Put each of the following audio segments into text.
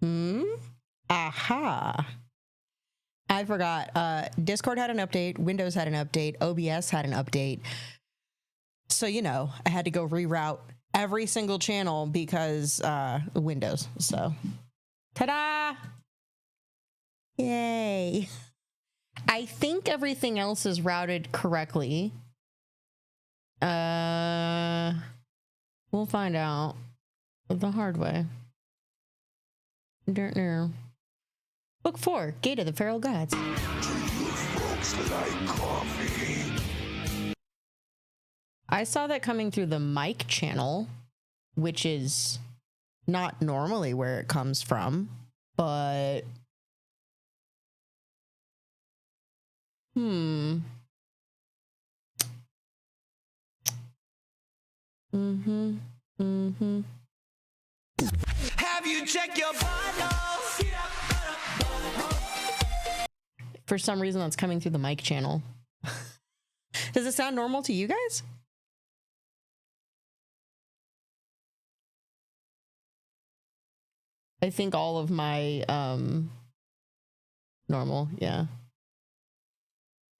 Hmm? Aha. I forgot. Discord had an update. Windows had an update. OBS had an update. So, you know, I had to go reroute every single channel because Windows. So, ta-da! Yay. I think everything else is routed correctly. We'll find out the hard way. Book 4, Gate of the Feral Gods. Do you folks like coffee? I saw that coming through the mic channel, which is not normally where it comes from, but Have you checked your bottles? For some reason that's coming through the mic channel. Does it sound normal to you guys? I think all of my normal, yeah.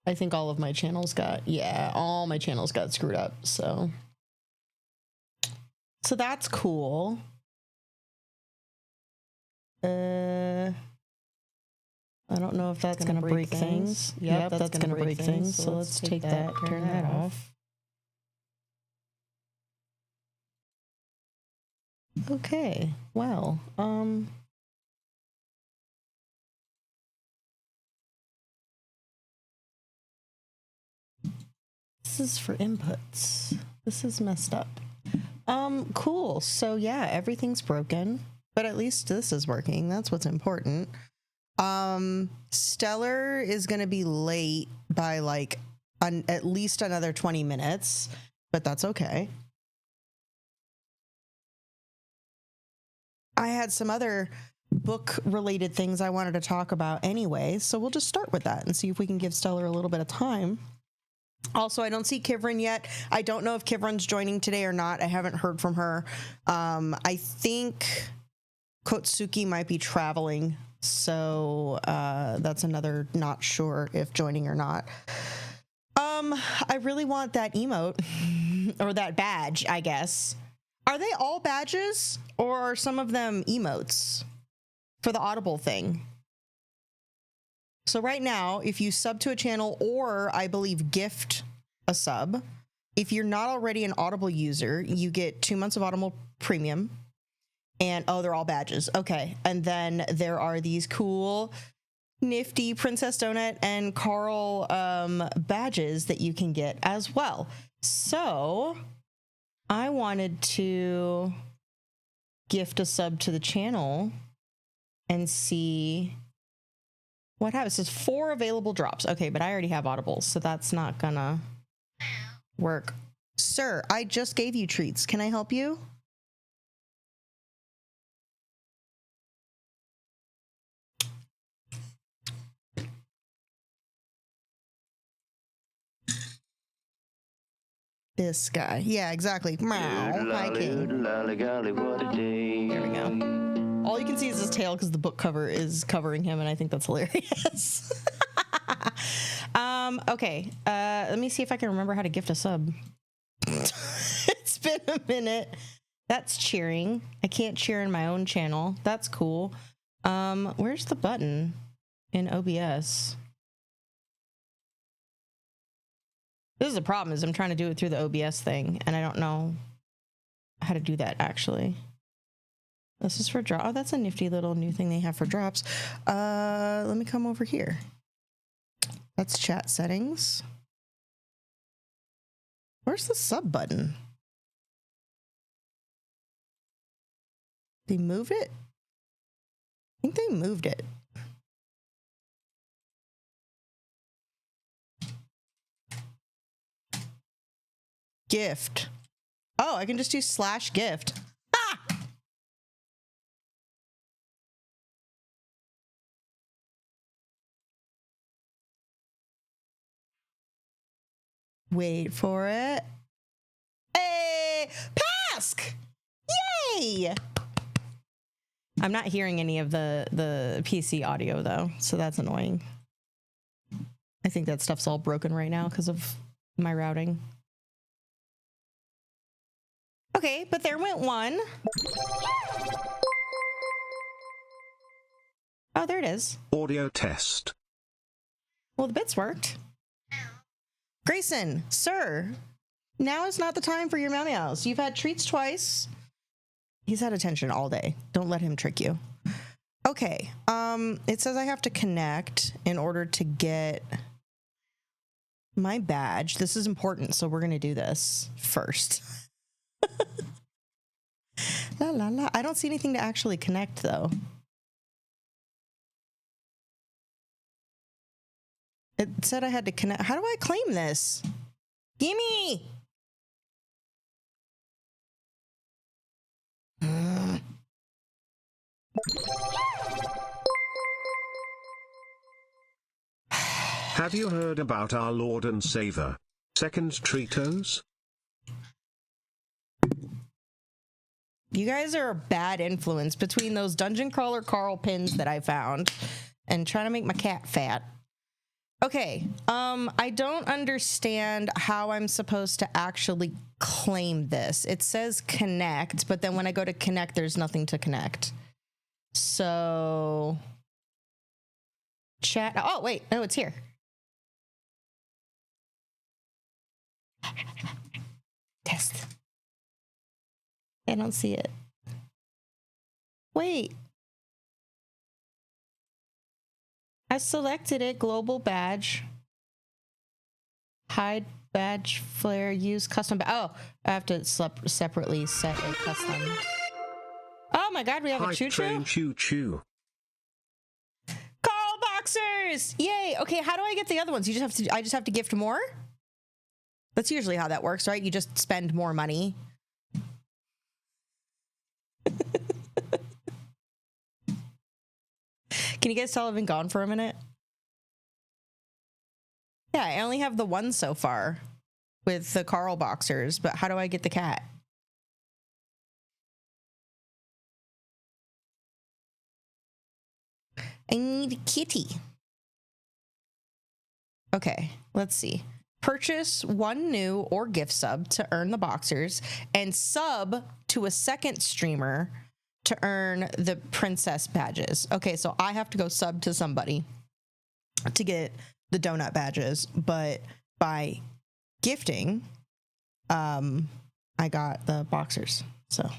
I think all of my channels got, all my channels got screwed up, so that's cool. I don't know if that's gonna break things. Yep, that's gonna break things. So let's take that, turn that off. Okay, well, this is for inputs. This is messed up. Cool. So yeah, everything's broken, but at least this is working. That's what's important. Stellar is going to be late by like at least another 20 minutes, but that's okay. I had some other book related things I wanted to talk about anyway, so we'll just start with that and see if we can give Stellar a little bit of time. Also, I don't see Kivrin yet. I don't know if Kivrin's joining today or not. I haven't heard from her. I think Kotsuki might be traveling, so that's another not sure if joining or not. I really want that emote or that badge, I guess. Are they all badges or are some of them emotes for the Audible thing? So right now, if you sub to a channel or I believe gift a sub, if you're not already an Audible user, you get 2 months of Audible Premium. And oh, they're all badges. Okay. And then there are these cool, nifty Princess Donut and Carl badges that you can get as well. So I wanted to gift a sub to the channel and see what happens. It says 4 available drops. Okay, but I already have Audibles, so that's not gonna work. Sir, I just gave you treats. Can I help you? This guy. Yeah, exactly. Meow. Hi, King. There we go. All you can see is his tail because the book cover is covering him, and I think that's hilarious. Okay. Let me see if I can remember how to gift a sub. It's been a minute. That's cheering. I can't cheer in my own channel. That's cool. Where's the button in OBS? This is the problem, is I'm trying to do it through the OBS thing, and I don't know how to do that, actually. This is for drop. Oh, that's a nifty little new thing they have for drops. Let me come over here. That's chat settings. Where's the sub button? They moved it? I think they moved it. Gift. Oh, I can just do /gift. Ah! Wait for it. Hey! Pask! Yay! I'm not hearing any of the PC audio though, so that's annoying. I think that stuff's all broken right now because of my routing. Okay, but there went one. Oh, there it is. Audio test. Well, the bits worked. Grayson, sir, now is not the time for your meow meows. You've had treats twice. He's had attention all day. Don't let him trick you. Okay. It says I have to connect in order to get my badge. This is important, so we're gonna do this first. La la la. I don't see anything to actually connect though. It said I had to connect. How do I claim this? Gimme! Have you heard about our Lord and Savior, Second Tritos? You guys are a bad influence between those Dungen Crawler Carl pins that I found and trying to make my cat fat. Okay, I don't understand how I'm supposed to actually claim this. It says connect, but then when I go to connect, there's nothing to connect. So, chat. Oh, wait, no, it's here. Test. I don't see it. Wait. I selected it, global badge. Hide badge flare, use custom. Oh, I have to separately set a custom. Oh my god, we have a choo-choo? Train choo-choo. Call boxers! Yay! Okay, how do I get the other ones? I just have to gift more? That's usually how that works, right? You just spend more money. Can you guys tell I've been gone for a minute? Yeah, I only have the one so far with the Carl boxers, but how do I get the cat? I need a kitty. Okay, let's see. Purchase one new or gift sub to earn the boxers and sub to a second streamer to earn the princess badges. Okay, so I have to go sub to somebody to get the donut badges, but by gifting, I got the boxers. So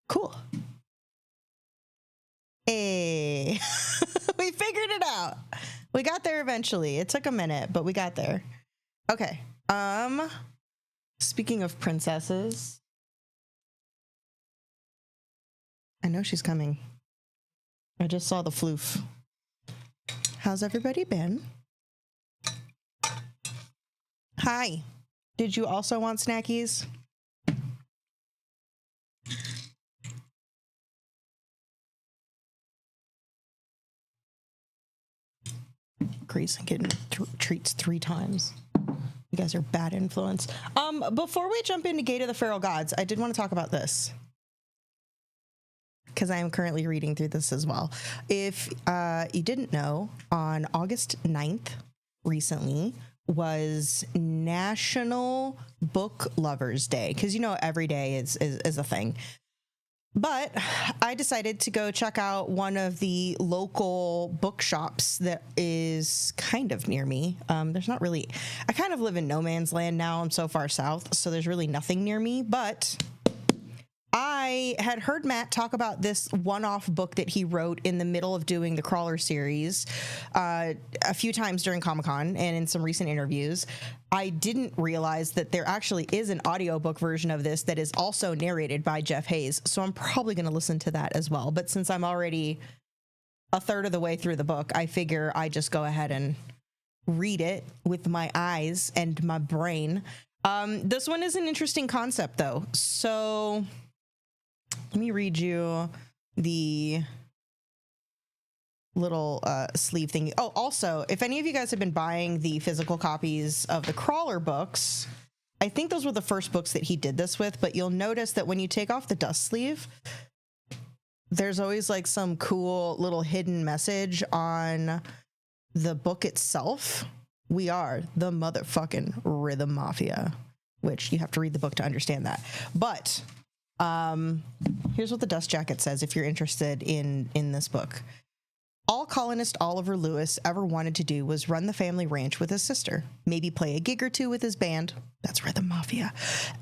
cool. Hey, we figured it out. We got there eventually. It took a minute, but we got there. Okay. Speaking of princesses, I know she's coming. I just saw the floof. How's everybody been? Hi. Did you also want snackies? Grayson getting treats 3 times. You guys are bad influence. Before we jump into Gate of the Feral Gods, I did want to talk about this, because I am currently reading through this as well. If you didn't know, on August 9th, recently, was National Book Lovers Day, because every day is a thing. But I decided to go check out one of the local bookshops that is kind of near me. There's not really, I kind of live in no man's land now. I'm so far south, so there's really nothing near me, but I had heard Matt talk about this one-off book that he wrote in the middle of doing the Crawler series a few times during Comic-Con and in some recent interviews. I didn't realize that there actually is an audiobook version of this that is also narrated by Jeff Hayes, so I'm probably going to listen to that as well. But since I'm already a third of the way through the book, I figure I just go ahead and read it with my eyes and my brain. This one is an interesting concept, though. So let me read you the little sleeve thingy. Oh, also, if any of you guys have been buying the physical copies of the Crawler books, I think those were the first books that he did this with, but you'll notice that when you take off the dust sleeve, there's always like some cool little hidden message on the book itself. We are the motherfucking Rhythm Mafia, which you have to read the book to understand that. But here's what the dust jacket says if you're interested in this book. All colonist Oliver Lewis ever wanted to do was run the family ranch with his sister, maybe play a gig or two with his band. That's Rhythm Mafia.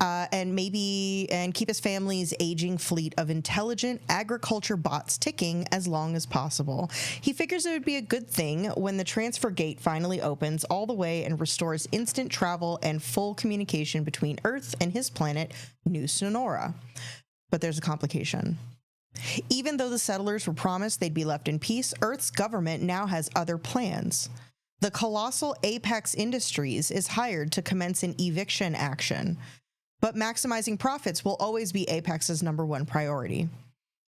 And keep his family's aging fleet of intelligent agriculture bots ticking as long as possible. He figures it would be a good thing when the transfer gate finally opens all the way and restores instant travel and full communication between Earth and his planet, New Sonora. But there's a complication. Even though the settlers were promised they'd be left in peace, Earth's government now has other plans. The colossal Apex Industries is hired to commence an eviction action, but maximizing profits will always be Apex's #1 priority.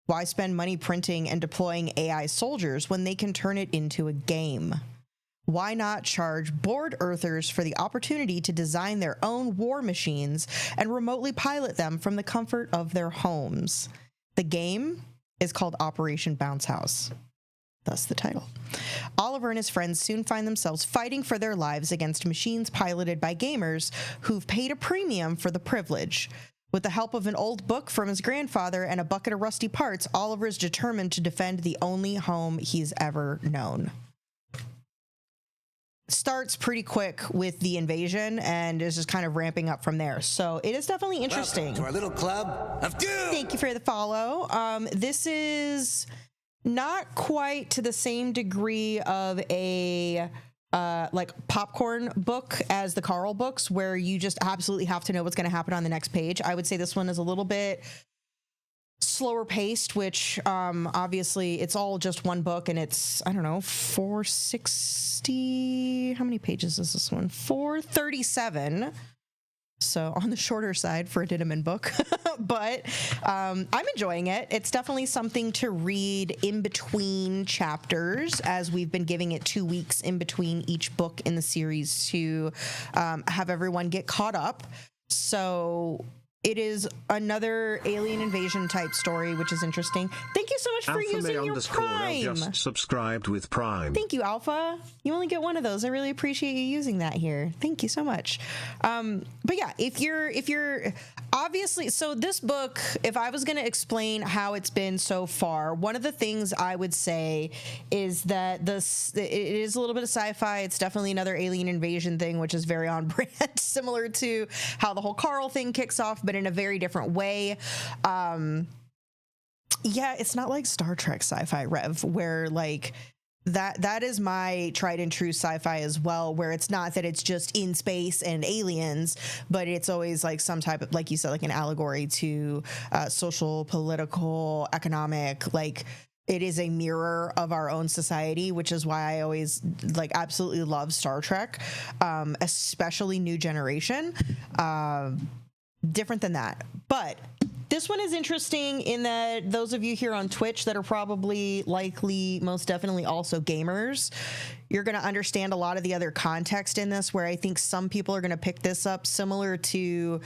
Why spend money printing and deploying AI soldiers when they can turn it into a game? Why not charge bored Earthers for the opportunity to design their own war machines and remotely pilot them from the comfort of their homes? The game is called Operation Bounce House, thus the title. Oliver and his friends soon find themselves fighting for their lives against machines piloted by gamers who've paid a premium for the privilege. With the help of an old book from his grandfather and a bucket of rusty parts, Oliver is determined to defend the only home he's ever known. Starts pretty quick with the invasion and is just kind of ramping up from there. So it is definitely interesting. Welcome to our little club of doom. Thank you for the follow. This is not quite to the same degree of a like popcorn book as the Carl books, where you just absolutely have to know what's going to happen on the next page. I would say this one is a little bit slower paced, which obviously it's all just one book, and it's, I don't know, 460. How many pages is this one? 437. So on the shorter side for a Dittaman book, but I'm enjoying it. It's definitely something to read in between chapters, as we've been giving it 2 weeks in between each book in the series to have everyone get caught up. So it is another alien invasion type story, which is interesting. Thank you so much for using your Prime. Just subscribed with Prime. Thank you, Alpha. You only get one of those. I really appreciate you using that here. Thank you so much. But yeah, if you're obviously, so this book, if I was going to explain how it's been so far, one of the things I would say is that it is a little bit of sci-fi. It's definitely another alien invasion thing, which is very on brand, similar to how the whole Carl thing kicks off, but in a very different way. Yeah, it's not like Star Trek sci-fi, Rev, where like that is my tried and true sci-fi as well, where it's not that it's just in space and aliens, but it's always like some type of, like you said, like an allegory to social, political, economic, like it is a mirror of our own society, which is why I always like absolutely love Star Trek, especially New Generation. Different than that. But this one is interesting in that those of you here on Twitch that are probably likely most definitely also gamers, you're going to understand a lot of the other context in this, where I think some people are going to pick this up similar to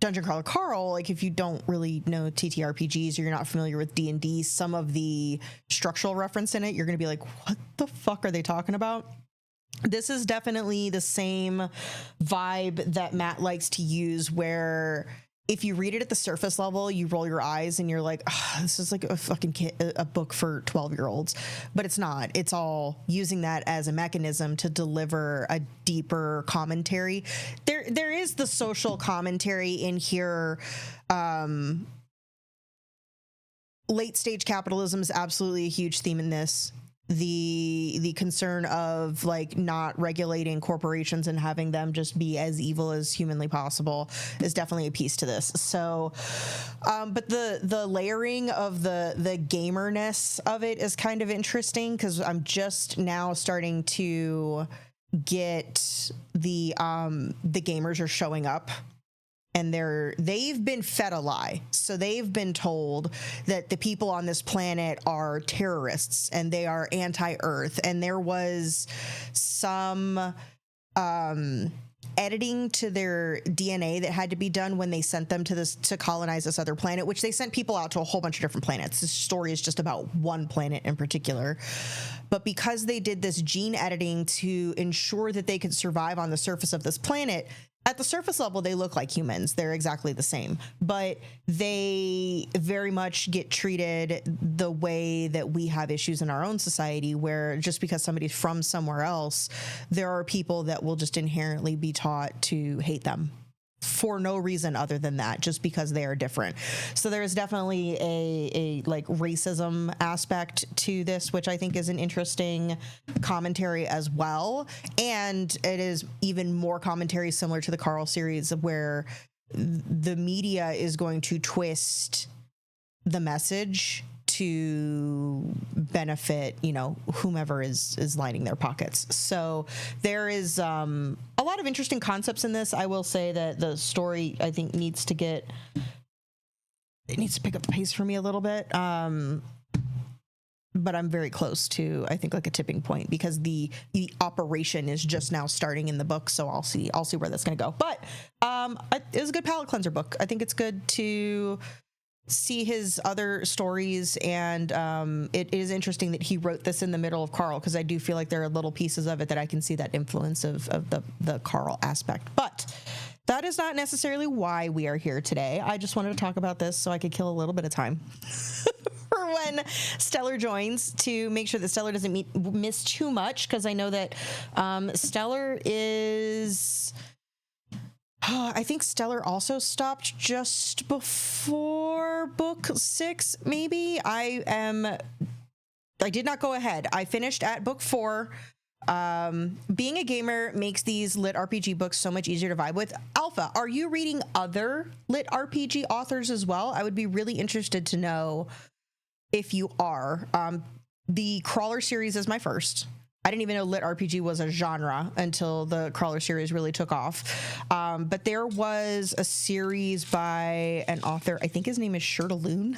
Dungen Crawler Carl. Like if you don't really know TTRPGs or you're not familiar with D&D, some of the structural reference in it, you're going to be like, what the fuck are they talking about? This is definitely the same vibe that Matt likes to use, where if you read it at the surface level, you roll your eyes and you're like, oh, this is like a fucking a book for 12-year-olds. But it's not. It's all using that as a mechanism to deliver a deeper commentary. There is the social commentary in here. Late stage capitalism is absolutely a huge theme in this. The concern of like not regulating corporations and having them just be as evil as humanly possible is definitely a piece to this. So, but the layering of the gamerness of it is kind of interesting, because I'm just now starting to get the gamers are showing up. And they've been fed a lie. So they've been told that the people on this planet are terrorists and they are anti-Earth. And there was some editing to their DNA that had to be done when they sent them to colonize this other planet, which they sent people out to a whole bunch of different planets. This story is just about one planet in particular. But because they did this gene editing to ensure that they could survive on the surface of this planet, at the surface level, they look like humans. They're exactly the same, but they very much get treated the way that we have issues in our own society, where just because somebody's from somewhere else, there are people that will just inherently be taught to hate them for no reason other than that, just because they are different. So there is definitely a like racism aspect to this, which I think is an interesting commentary as well. And it is even more commentary similar to the Carl series, where the media is going to twist the message to benefit, you know, whomever is lining their pockets. So there is a lot of interesting concepts in this. I will say that the story, I think, needs to pick up the pace for me a little bit. But I'm very close to, I think, like a tipping point, because the operation is just now starting in the book. So I'll see where that's going to go. But it was a good palate cleanser book. I think it's good to see his other stories, and it is interesting that he wrote this in the middle of Carl, because I do feel like there are little pieces of it that I can see that influence of the Carl aspect. But that is not necessarily why we are here today. I just wanted to talk about this so I could kill a little bit of time for when Stellar joins, to make sure that Stellar doesn't miss too much, because I know that Stellar is... I think Stellar also stopped just before book 6, maybe. I did not go ahead. I finished at book 4. Being a gamer makes these lit RPG books so much easier to vibe with. Alpha, are you reading other lit RPG authors as well? I would be really interested to know if you are. The Crawler series is my first. I didn't even know lit RPG was a genre until the Crawler series really took off. But there was a series by an author, I think his name is Shirtaloon,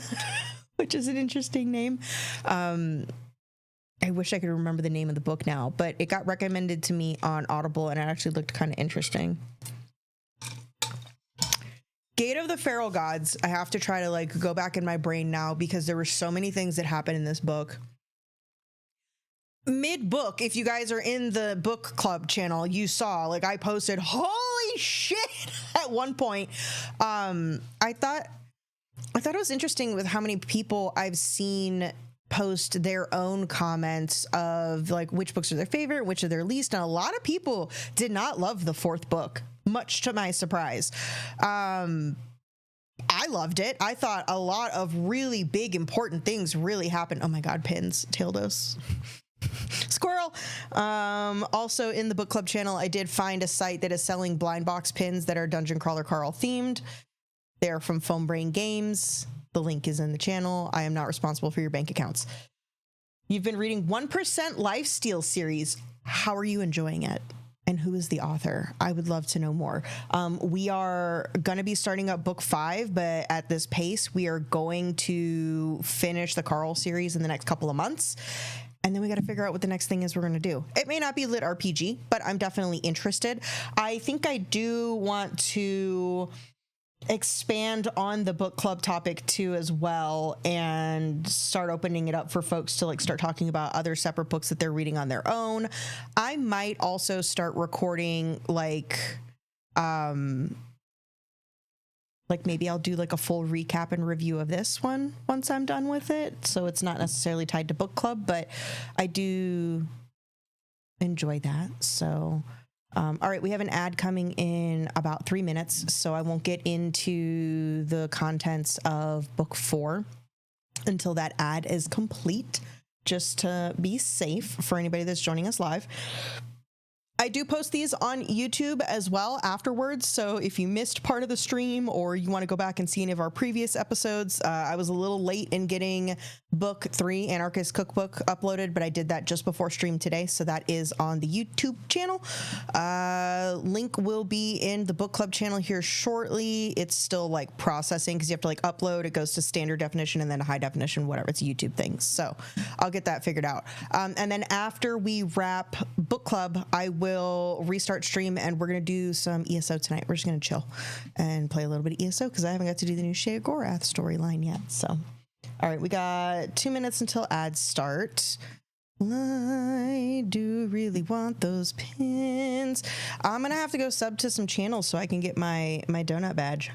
which is an interesting name. I wish I could remember the name of the book now, but it got recommended to me on Audible, and it actually looked kind of interesting. Gate of the Feral Gods, I have to try to like go back in my brain now, because there were so many things that happened in this book. Mid-book, if you guys are in the book club channel, you saw, like, I posted, holy shit, at one point. I thought it was interesting with how many people I've seen post their own comments of, like, which books are their favorite, which are their least, and a lot of people did not love the 4th book, much to my surprise. I loved it. I thought a lot of really big, important things really happened. Oh my God, pins, Tildos. Squirrel. Also in the book club channel, I did find a site that is selling blind box pins that are Dungen Crawler Carl themed. They're from Foam Brain Games. The link is in the channel. I am not responsible for your bank accounts. You've been reading 1% Lifesteal series. How are you enjoying it? And who is the author? I would love to know more. We are going to be starting up book 5, but at this pace, we are going to finish the Carl series in the next couple of months. And then we got to figure out what the next thing is we're going to do. It may not be lit RPG, but I'm definitely interested. I think I do want to expand on the book club topic too as well, and start opening it up for folks to like start talking about other separate books that they're reading on their own. I might also start recording like maybe I'll do like a full recap and review of this one once I'm done with it. So it's not necessarily tied to book club, but I do enjoy that. So, all right, we have an ad coming in about 3 minutes, so I won't get into the contents of book 4 until that ad is complete, just to be safe for anybody that's joining us live. I do post these on YouTube as well afterwards, so if you missed part of the stream or you want to go back and see any of our previous episodes, I was a little late in getting book 3, Anarchist Cookbook, uploaded, but I did that just before stream today, so that is on the YouTube channel. Link will be in the book club channel here shortly. It's still like processing because you have to like upload. It goes to standard definition and then high definition, whatever. It's a YouTube thing, so I'll get that figured out. And then after we wrap book club, I will restart stream and we're going to do some ESO tonight. We're just going to chill and play a little bit of ESO because I haven't got to do the new Shea Gorath storyline yet. So, all right, we got 2 minutes until ads start. I do really want those pins. I'm going to have to go sub to some channels so I can get my donut badge.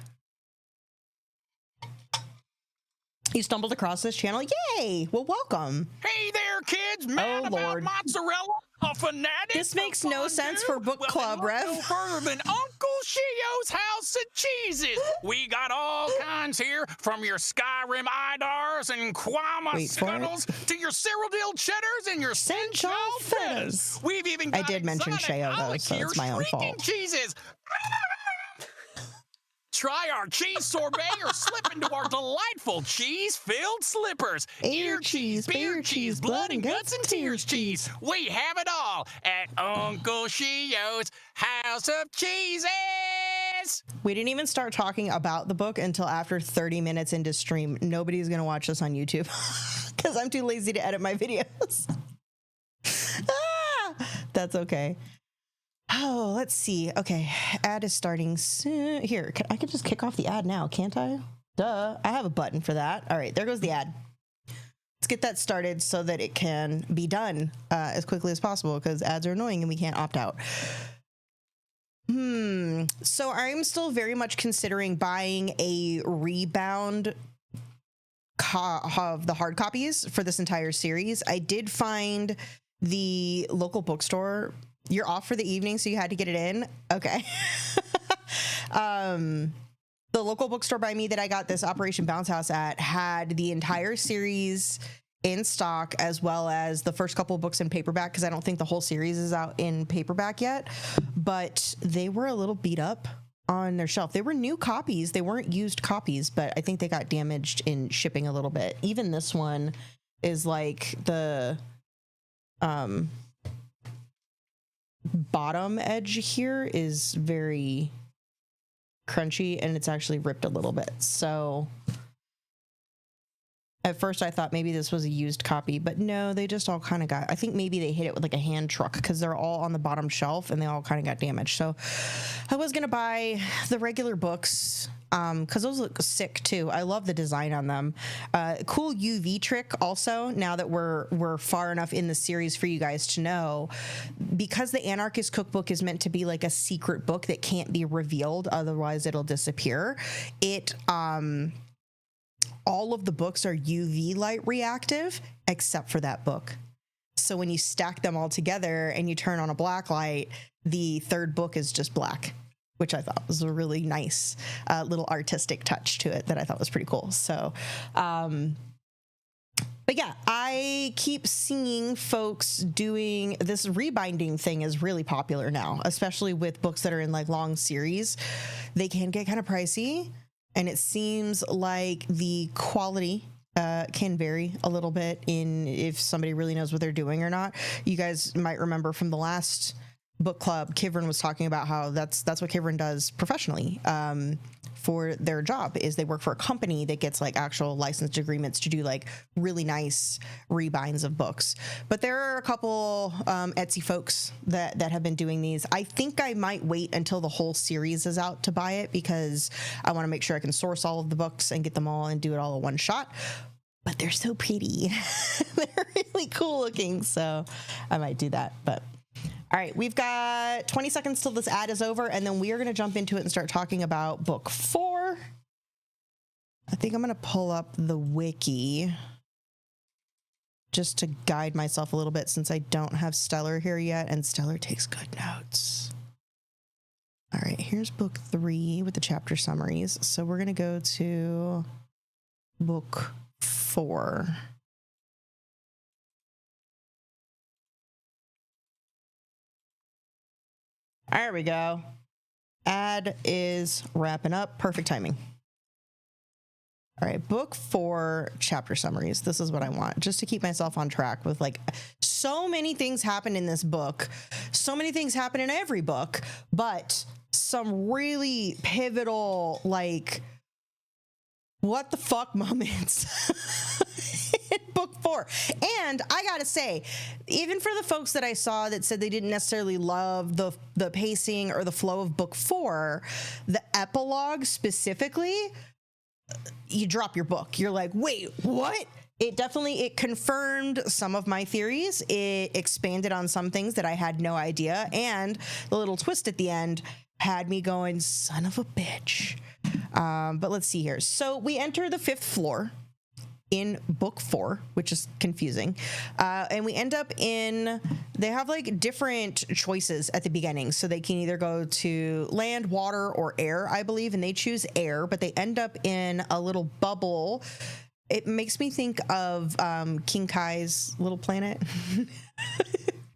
You stumbled across this channel? Yay! Well, welcome. Hey there, kids! Mad about Lord. mozzarella? A fanatic? This makes no sense for book club, then look Rev. no further than Uncle Shio's House of Cheeses. We got all kinds here, from your Skyrim Idars and Quama Wait for it. Scuttles to your Cyrodiil Cheddars and your Senchal Senchal Fettas. Fettas. We've even I got did mention exotic Sheo, though, so it's my own shrieking fault. cheeses. Try our cheese sorbet or slip into our delightful cheese-filled slippers. Ear cheese, beer cheese, blood and guts and tears cheese. We have it all at Uncle Shio's House of Cheeses. We didn't even start talking about the book until after 30 minutes into stream. Nobody's going to watch this on YouTube because I'm too lazy to edit my videos. That's okay. Oh, let's see. Okay, ad is starting soon. Here, I could just kick off the ad now, can't I? Duh, I have a button for that. All right, there goes the ad. Let's get that started so that it can be done as quickly as possible because ads are annoying and we can't opt out. So I'm still very much considering buying a rebound of the hard copies for this entire series. I did find the local bookstore. You're off for the evening, so you had to get it in? Okay. The local bookstore by me that I got this Operation Bounce House at had the entire series in stock, as well as the first couple of books in paperback, because I don't think the whole series is out in paperback yet. But they were a little beat up on their shelf. They were new copies. They weren't used copies, but I think they got damaged in shipping a little bit. Even this one is like the... bottom edge here is very crunchy and it's actually ripped a little bit. So at first I thought maybe this was a used copy, but no, they just all kind of got, I think maybe they hit it with like a hand truck because they're all on the bottom shelf and they all kind of got damaged. So I was going to buy the regular books because those look sick too. I love the design on them. Cool UV trick also, now that we're far enough in the series for you guys to know, because the Anarchist Cookbook is meant to be like a secret book that can't be revealed, otherwise it'll disappear. All of the books are UV light reactive except for that book. So when you stack them all together and you turn on a black light, the third book is just black, which I thought was a really nice little artistic touch to it that I thought was pretty cool. So, but yeah, I keep seeing folks doing this rebinding thing is really popular now, especially with books that are in like long series. They can get kind of pricey. And it seems like the quality can vary a little bit in if somebody really knows what they're doing or not. You guys might remember from the last book club, Kivrin was talking about how that's what Kivrin does professionally for their job, is they work for a company that gets like actual licensed agreements to do like really nice rebinds of books. But there are a couple Etsy folks that have been doing these. I think I might wait until the whole series is out to buy it because I want to make sure I can source all of the books and get them all and do it all in one shot. But they're so pretty. They're really cool looking. So I might do that. But all right, we've got 20 seconds till this ad is over, and then we are going to jump into it and start talking about book 4. I think I'm going to pull up the wiki just to guide myself a little bit since I don't have Stellar here yet, and Stellar takes good notes. All right, here's book 3 with the chapter summaries. So we're going to go to book 4. There we go. Ad is wrapping up. Perfect timing. All right, book 4 chapter summaries. This is what I want, just to keep myself on track with like so many things happen in this book. So many things happen in every book, but some really pivotal, like, what the fuck moments in book 4. floor. And I gotta say, even for the folks that I saw that said they didn't necessarily love the pacing or the flow of book 4, the epilogue specifically, you drop your book. You're like, wait, what? It confirmed some of my theories. It expanded on some things that I had no idea. And the little twist at the end had me going, son of a bitch. But let's see here. So we enter the 5th floor in book 4, which is confusing. And we end up they have like different choices at the beginning. So they can either go to land, water, or air, I believe. And they choose air, but they end up in a little bubble. It makes me think of King Kai's Little Planet.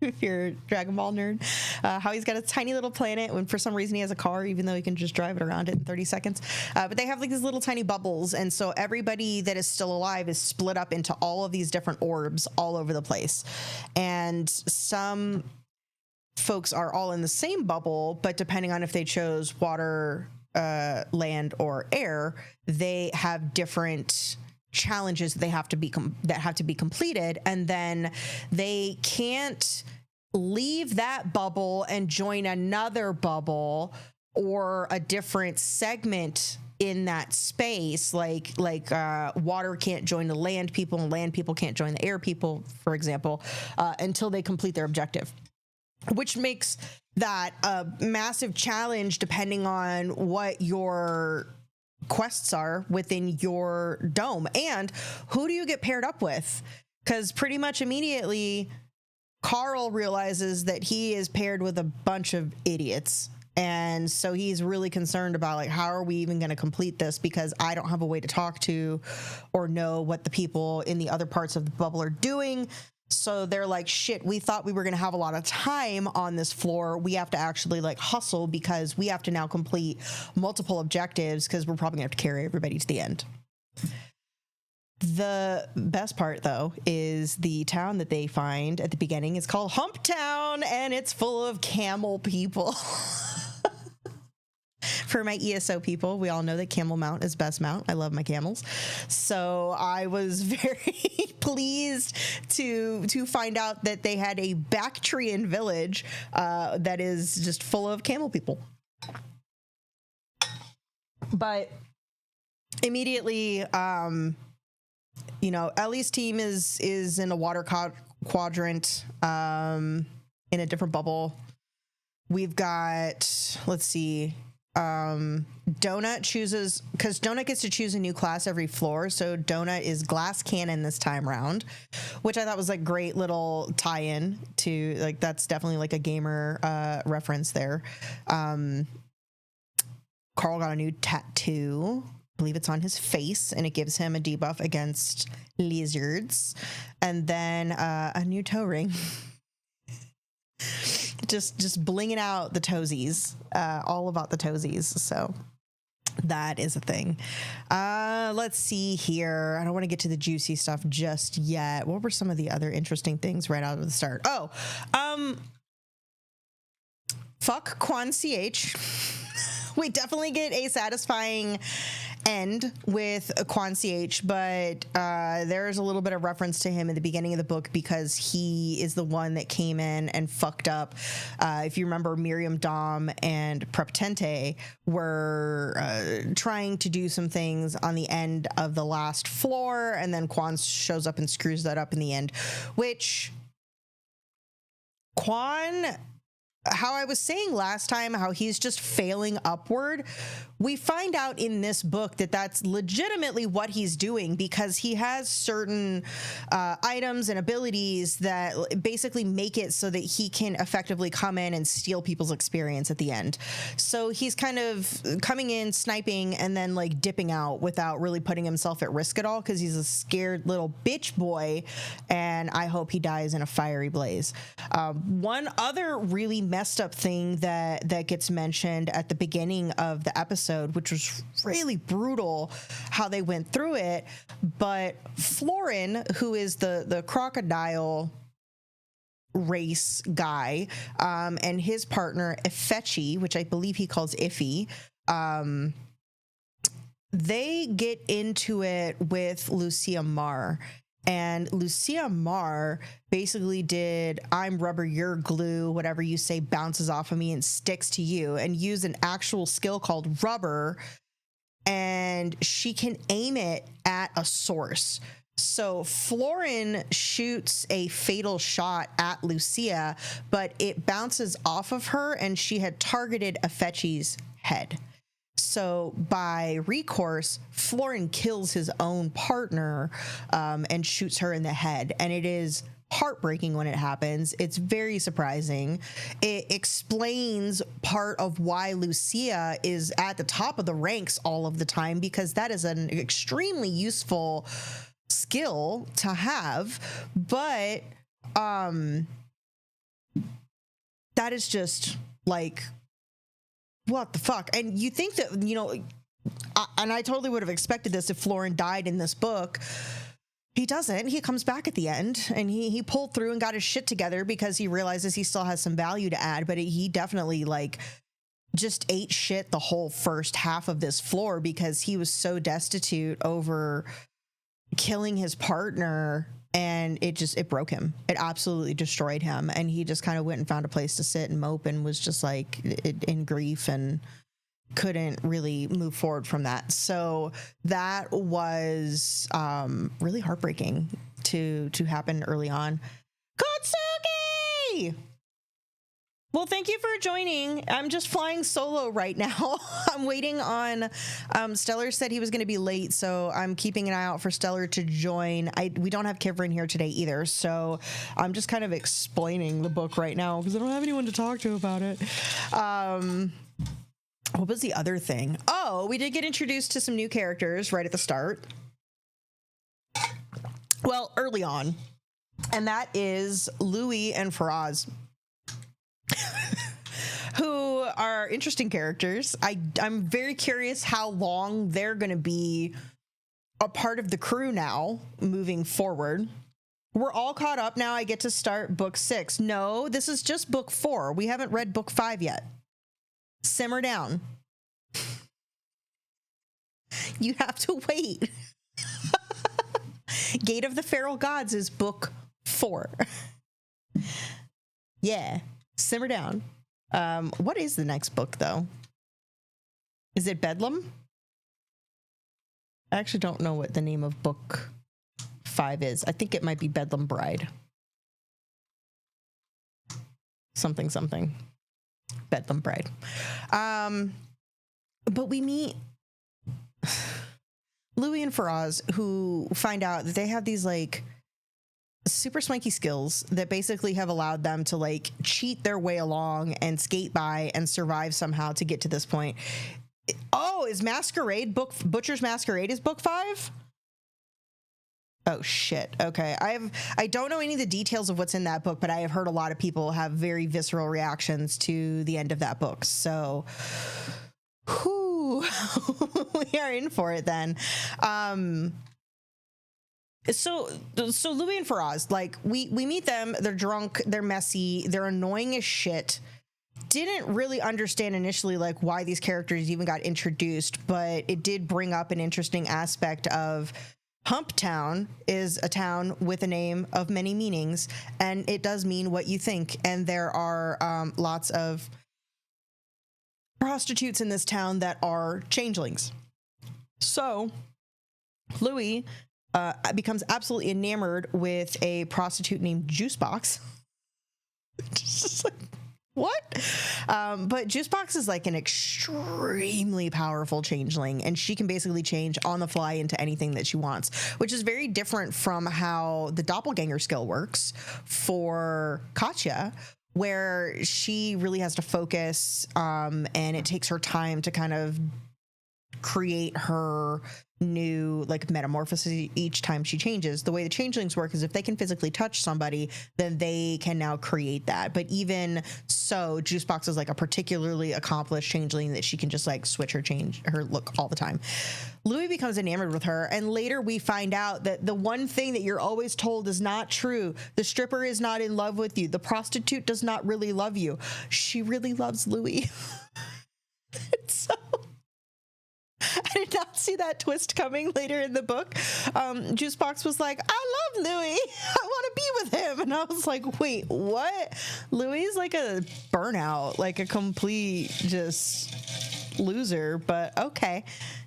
If you're a Dragon Ball nerd, how he's got a tiny little planet when for some reason he has a car, even though he can just drive it around it in 30 seconds. But they have like these little tiny bubbles. And so everybody that is still alive is split up into all of these different orbs all over the place. And some folks are all in the same bubble, but depending on if they chose water, land, or air, they have different challenges that have to be completed, and then they can't leave that bubble and join another bubble or a different segment in that space, like water can't join the land people and land people can't join the air people, for example, until they complete their objective, which makes that a massive challenge depending on what your quests are within your dome and who do you get paired up with, because pretty much immediately Carl realizes that he is paired with a bunch of idiots, and so he's really concerned about like, how are we even going to complete this, because I don't have a way to talk to or know what the people in the other parts of the bubble are doing. So they're like, shit, we thought we were going to have a lot of time on this floor. We have to actually like hustle because we have to now complete multiple objectives because we're probably going to have to carry everybody to the end. The best part, though, is the town that they find at the beginning is called Hump Town, and it's full of camel people. For my ESO people, we all know that camel mount is best mount. I love my camels. So I was very pleased to find out that they had a Bactrian village that is just full of camel people. But immediately, Ellie's team is in a water quadrant in a different bubble. We've got, let's see, Donut chooses, because Donut gets to choose a new class every floor, so Donut is glass cannon this time round, which I thought was like great little tie-in to, like, that's definitely like a gamer reference there. Carl got a new tattoo. I believe it's on his face, and it gives him a debuff against lizards, and then a new toe ring. just blinging out the toesies, all about the toesies. So that is a thing. Let's see here. I don't want to get to the juicy stuff just yet. What were some of the other interesting things right out of the start? Fuck Quan CH. We definitely get a satisfying end with Quan CH, but there's a little bit of reference to him in the beginning of the book because he is the one that came in and fucked up. If you remember, Miriam Dom and Preptente were trying to do some things on the end of the last floor, and then Quan shows up and screws that up in the end, which Quan, how I was saying last time, how he's just failing upward, we find out in this book that that's legitimately what he's doing, because he has certain items and abilities that basically make it so that he can effectively come in and steal people's experience at the end. So he's kind of coming in, sniping, and then like dipping out without really putting himself at risk at all, because he's a scared little bitch boy, and I hope he dies in a fiery blaze. One other really messed up thing that gets mentioned at the beginning of the episode, which was really brutal how they went through it, but Florin, who is the crocodile race guy, and his partner Ifechi, which I believe he calls Iffy, they get into it with Lucia Marr. And Lucia Marr basically did I'm rubber, you're glue, whatever you say bounces off of me and sticks to you, and used an actual skill called rubber, and she can aim it at a source. So Florin shoots a fatal shot at Lucia, but it bounces off of her, and she had targeted Afechi's head. So by recourse, Florin kills his own partner and shoots her in the head. And it is heartbreaking when it happens. It's very surprising. It explains part of why Lucia is at the top of the ranks all of the time, because that is an extremely useful skill to have. But that is just like, what the fuck? And you think that, you know, and I totally would have expected this if Florin died in this book. He doesn't. He comes back at the end, and he pulled through and got his shit together because he realizes he still has some value to add. But he definitely like just ate shit the whole first half of this floor because he was so destitute over killing his partner. And it broke him. It absolutely destroyed him. And he just kind of went and found a place to sit and mope and was just like in grief and couldn't really move forward from that. So that was really heartbreaking to happen early on. Kotsuki! Well, thank you for joining. I'm just flying solo right now. I'm waiting on, Stellar said he was going to be late, so I'm keeping an eye out for Stellar to join. We don't have Kivrin here today either, so I'm just kind of explaining the book right now because I don't have anyone to talk to about it. What was the other thing? Oh, we did get introduced to some new characters right at the start. Well, early on. And that is Louis and Faraz, who are interesting characters. I'm very curious how long they're going to be a part of the crew now moving forward. We're all caught up now. I get to start book 6. No, this is just book 4. We haven't read book 5 yet. Simmer down. You have to wait. Gate of the Feral Gods is book 4. Yeah. Simmer down. What is the next book, though? Is it Bedlam? I actually don't know what the name of book 5 is. I think it might be Bedlam Bride. Something. Bedlam Bride. But we meet Louis and Faraz, who find out that they have these, like, super swanky skills that basically have allowed them to like cheat their way along and skate by and survive somehow to get to this point. Oh, is Masquerade Butcher's Masquerade is book 5? Oh shit. Okay. I don't know any of the details of what's in that book, but I have heard a lot of people have very visceral reactions to the end of that book. So we are in for it then. So Louis and Faraz, like we meet them, they're drunk, they're messy, they're annoying as shit. Didn't really understand initially like why these characters even got introduced, but it did bring up an interesting aspect of Hump Town is a town with a name of many meanings, and it does mean what you think. And there are lots of prostitutes in this town that are changelings. So Louis becomes absolutely enamored with a prostitute named Juicebox. Just like, what? But Juicebox is like an extremely powerful changeling, and she can basically change on the fly into anything that she wants, which is very different from how the doppelganger skill works for Katya, where she really has to focus, and it takes her time to kind of create her new like metamorphosis each time she changes. The way the changelings work is if they can physically touch somebody, then they can now create that. But even so, Juicebox is like a particularly accomplished changeling that she can just like switch her look all the time. Louis becomes enamored with her, and later we find out that the one thing that you're always told is not true. The stripper is not in love with you. The prostitute does not really love you. She really loves Louis. So I did not see see that twist coming later in the book. Juicebox was like, I love Louis. I want to be with him. And I was like, wait, what? Louis is like a burnout, like a complete just loser. But okay,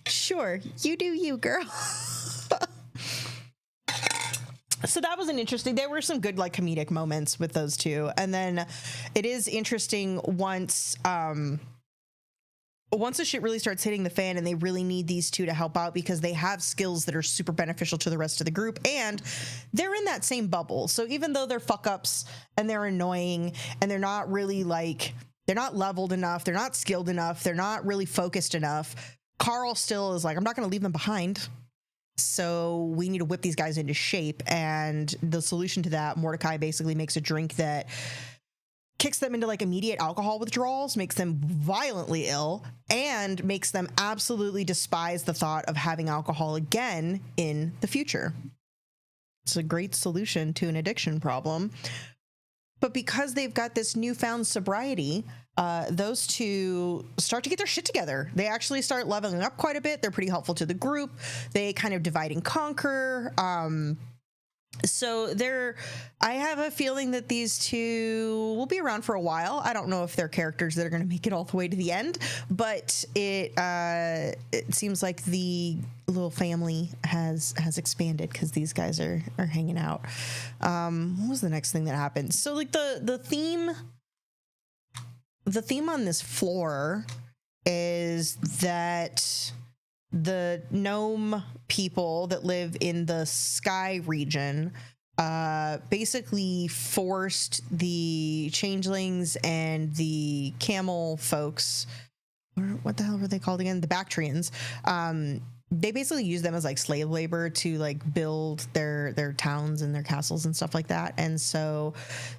sure. You do you, girl. So that was an interesting, there were some good like comedic moments with those two. And then it is interesting once the shit really starts hitting the fan and they really need these two to help out because they have skills that are super beneficial to the rest of the group and they're in that same bubble. So even though they're fuck ups and they're annoying and they're not really like, they're not leveled enough, they're not skilled enough, they're not really focused enough, Carl still is like, I'm not going to leave them behind. So we need to whip these guys into shape. And the solution to that, Mordecai basically makes a drink that kicks them into like immediate alcohol withdrawals, makes them violently ill, and makes them absolutely despise the thought of having alcohol again in the future. It's a great solution to an addiction problem. But because they've got this newfound sobriety, those two start to get their shit together. They actually start leveling up quite a bit. They're pretty helpful to the group. They kind of divide and conquer. So I have a feeling that these two will be around for a while. I don't know if they're characters that are going to make it all the way to the end, but it seems like the little family has expanded because these guys are hanging out. What was the next thing that happened? So like the theme on this floor is that the gnome people that live in the sky region basically forced the changelings and the camel folks, or what the hell were they called again? The Bactrians. They basically use them as like slave labor to like build their towns and their castles and stuff like that. And so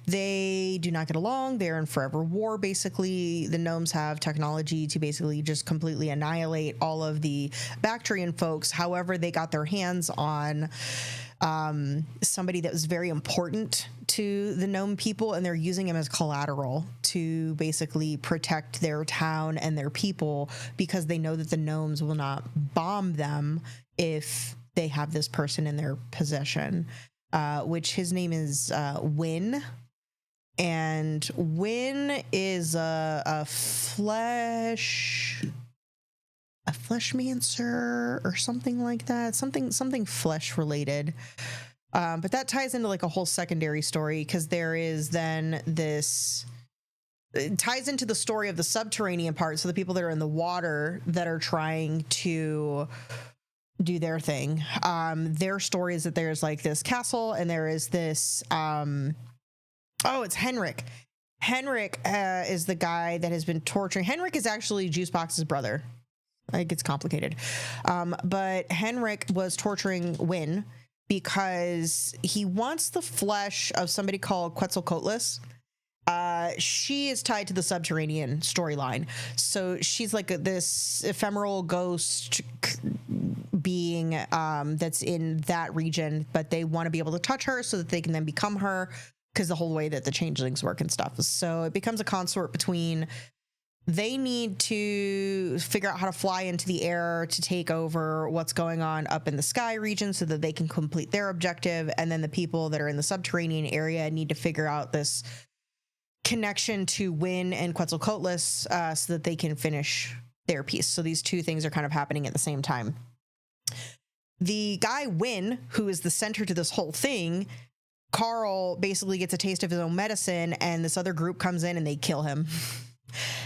they do not get along. They're in forever war. Basically, the gnomes have technology to basically just completely annihilate all of the Bactrian folks. However, they got their hands on somebody that was very important to the gnome people, and they're using him as collateral to basically protect their town and their people because they know that the gnomes will not bomb them if they have this person in their possession, which his name is Win. And Win is a fleshmancer or something like that, something flesh related. But that ties into like a whole secondary story because there is then this, it ties into the story of the subterranean part. So the people that are in the water that are trying to do their thing. Their story is that there's like this castle and there is this, it's Henrik. Henrik is the guy that has been torturing. Henrik is actually Juicebox's brother. It gets complicated. But Henrik was torturing Win because he wants the flesh of somebody called Quetzalcoatlus. She is tied to the subterranean storyline. So she's like this ephemeral ghost being that's in that region, but they want to be able to touch her so that they can then become her because the whole way that the changelings work and stuff. So it becomes a consort between they need to figure out how to fly into the air to take over what's going on up in the sky region so that they can complete their objective. And then the people that are in the subterranean area need to figure out this connection to Win and Quetzalcoatlus so that they can finish their piece. So these two things are kind of happening at the same time. The guy Win, who is the center to this whole thing, Carl basically gets a taste of his own medicine and this other group comes in and they kill him.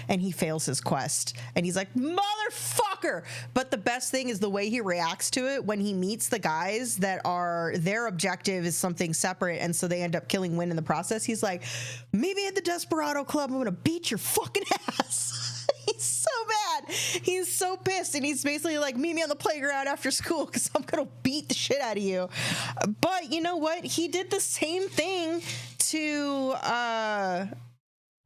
And he fails his quest. And he's like, motherfucker! But the best thing is the way he reacts to it when he meets the guys that are, their objective is something separate. And so they end up killing Win in the process. He's like, maybe at the Desperado Club, I'm going to beat your fucking ass. He's so mad. He's so pissed. And he's basically like, meet me on the playground after school because I'm going to beat the shit out of you. But you know what? He did the same thing to,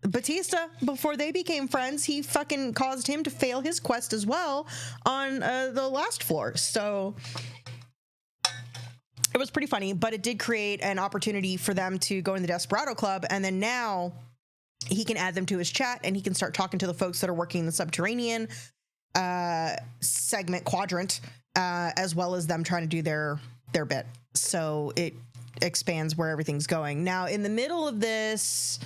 Batista, before they became friends. He fucking caused him to fail his quest as well on the last floor. So it was pretty funny, but it did create an opportunity for them to go in the Desperado Club. And then now he can add them to his chat and he can start talking to the folks that are working in the subterranean segment quadrant as well as them trying to do their bit. So it expands where everything's going. Now, in the middle of this,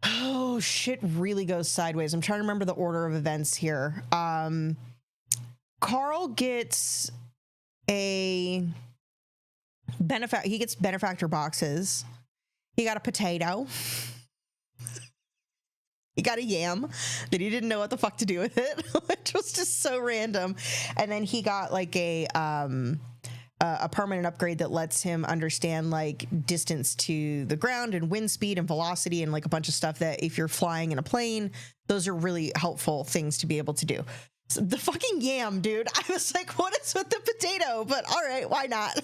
oh, shit really goes sideways. I'm trying to remember the order of events here. Carl gets he gets benefactor boxes. He got a potato. He got a yam that he didn't know what the fuck to do with it, which was just so random. And then he got like a permanent upgrade that lets him understand like distance to the ground and wind speed and velocity and like a bunch of stuff that if you're flying in a plane, those are really helpful things to be able to do. So the fucking yam, dude. I was like, what is with the potato? But all right, why not?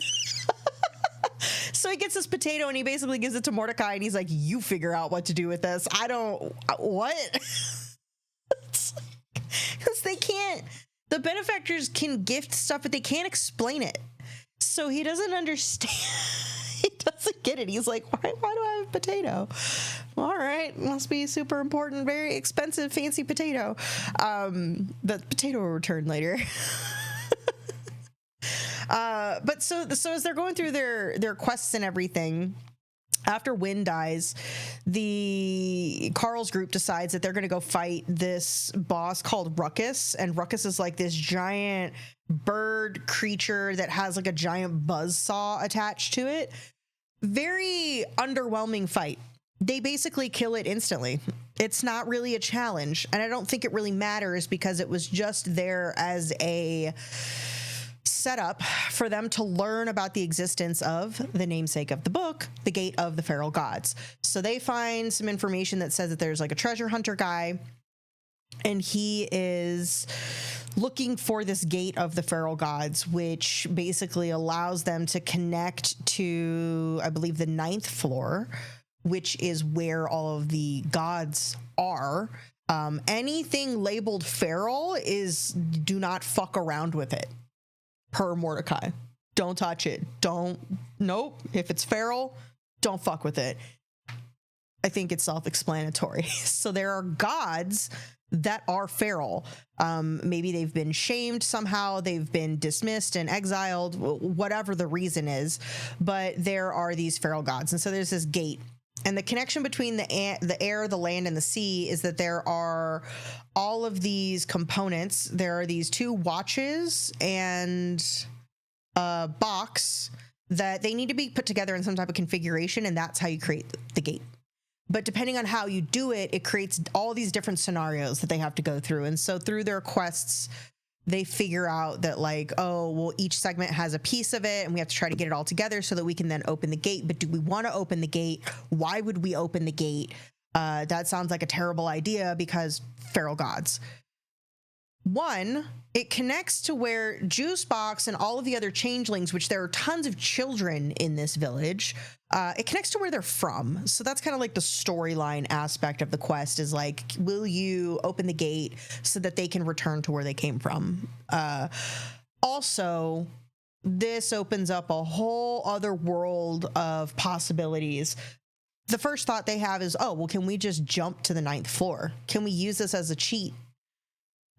So he gets this potato and he basically gives it to Mordecai and he's like, you figure out what to do with this. I don't, what? Because they can't, the benefactors can gift stuff, but they can't explain it. So he doesn't understand. He doesn't get it. He's like, why do I have a potato? All right, must be super important, very expensive, fancy potato. The potato will return later. But so as they're going through their quests and everything, after Wynn dies, Carl's group decides that they're going to go fight this boss called Ruckus, and Ruckus is like this giant bird creature that has like a giant buzzsaw attached to it. Very underwhelming fight. They basically kill it instantly. It's not really a challenge, and I don't think it really matters because it was just there as a setup for them to learn about the existence of the namesake of the book, the Gate of the Feral Gods. So they find some information that says that there's like a treasure hunter guy, and he is looking for this Gate of the Feral Gods, which basically allows them to connect to, I believe, the 9th floor, which is where all of the gods are. Anything labeled feral do not fuck around with it. Per Mordecai. Don't touch it. Nope. If it's feral, don't fuck with it. I think it's self-explanatory. So there are gods that are feral. Maybe they've been shamed somehow, they've been dismissed and exiled, whatever the reason is, but there are these feral gods. And so there's this gate. And the connection between the air, the land, and the sea is that there are all of these components. There are these 2 watches and a box that they need to be put together in some type of configuration, and that's how you create the gate. But depending on how you do it, it creates all these different scenarios that they have to go through. And so through their quests, they figure out that like, oh, well, each segment has a piece of it and we have to try to get it all together so that we can then open the gate. But do we want to open the gate? Why would we open the gate? That sounds like a terrible idea because feral gods. One, it connects to where Juicebox and all of the other changelings, which there are tons of children in this village, it connects to where they're from. So that's kind of like the storyline aspect of the quest is like, will you open the gate so that they can return to where they came from? Also, this opens up a whole other world of possibilities. The first thought they have is, oh, well, can we just jump to the 9th floor? Can we use this as a cheat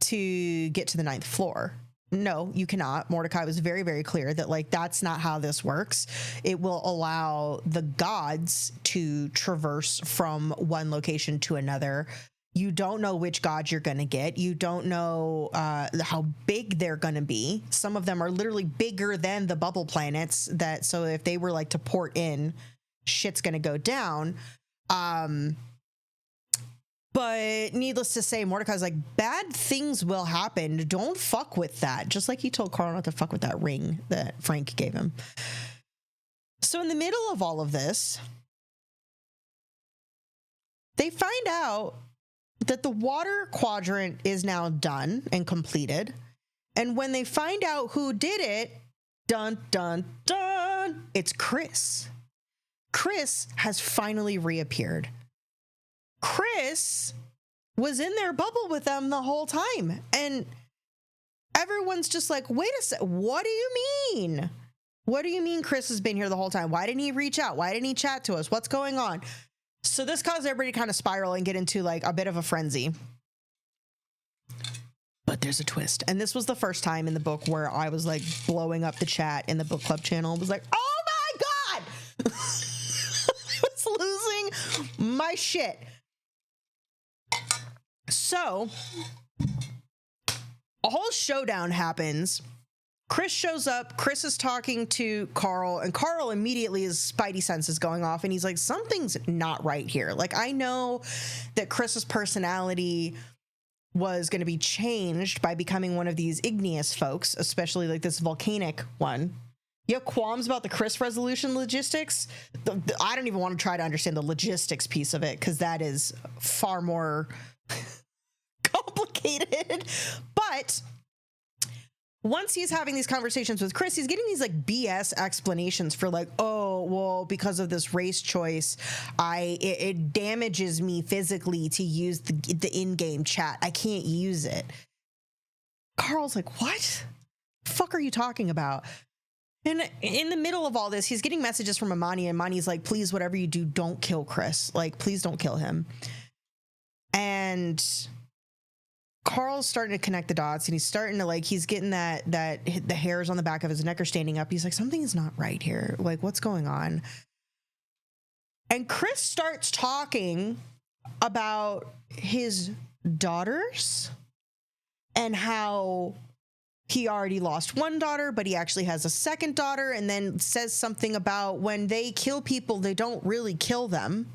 to get to the 9th floor? No, you cannot. Mordecai was very, very clear that like that's not how this works. It will allow the gods to traverse from one location to another. You don't know which gods you're going to get. You don't know how big they're going to be. Some of them are literally bigger than the bubble planets. So if they were like to port in, shit's going to go down. But needless to say, Mordecai's like, bad things will happen. Don't fuck with that. Just like he told Carl not to fuck with that ring that Frank gave him. So in the middle of all of this, they find out that the water quadrant is now done and completed. And when they find out who did it, dun, dun, dun, it's Chris. Chris has finally reappeared. Chris was in their bubble with them the whole time. And everyone's just like, wait a sec, what do you mean? What do you mean Chris has been here the whole time? Why didn't he reach out? Why didn't he chat to us? What's going on? So this caused everybody to kind of spiral and get into like a bit of a frenzy. But there's a twist. And this was the first time in the book where I was like blowing up the chat in the book club channel. I was like, oh my God. I was losing my shit. So a whole showdown happens. Chris shows up. Chris is talking to Carl, and Carl immediately his spidey sense is going off, and he's like, something's not right here. Like, I know that Chris's personality was going to be changed by becoming one of these igneous folks, especially like this volcanic one. You have qualms about the Chris resolution logistics? I don't even want to try to understand the logistics piece of it, because that is far more complicated. But once he's having these conversations with Chris, he's getting these like BS explanations for like, oh, well, because of this race choice, it damages me physically to use the in-game chat. I can't use it. Carl's like, what? The fuck are you talking about? And in the middle of all this, he's getting messages from Imani, and Imani's like, please, whatever you do, don't kill Chris. Like, please don't kill him. And Carl's starting to connect the dots, and he's starting to like, he's getting that the hairs on the back of his neck are standing up. He's like, something is not right here. Like, what's going on? And Chris starts talking about his daughters and how he already lost one daughter, but he actually has a second daughter, and then says something about when they kill people, they don't really kill them.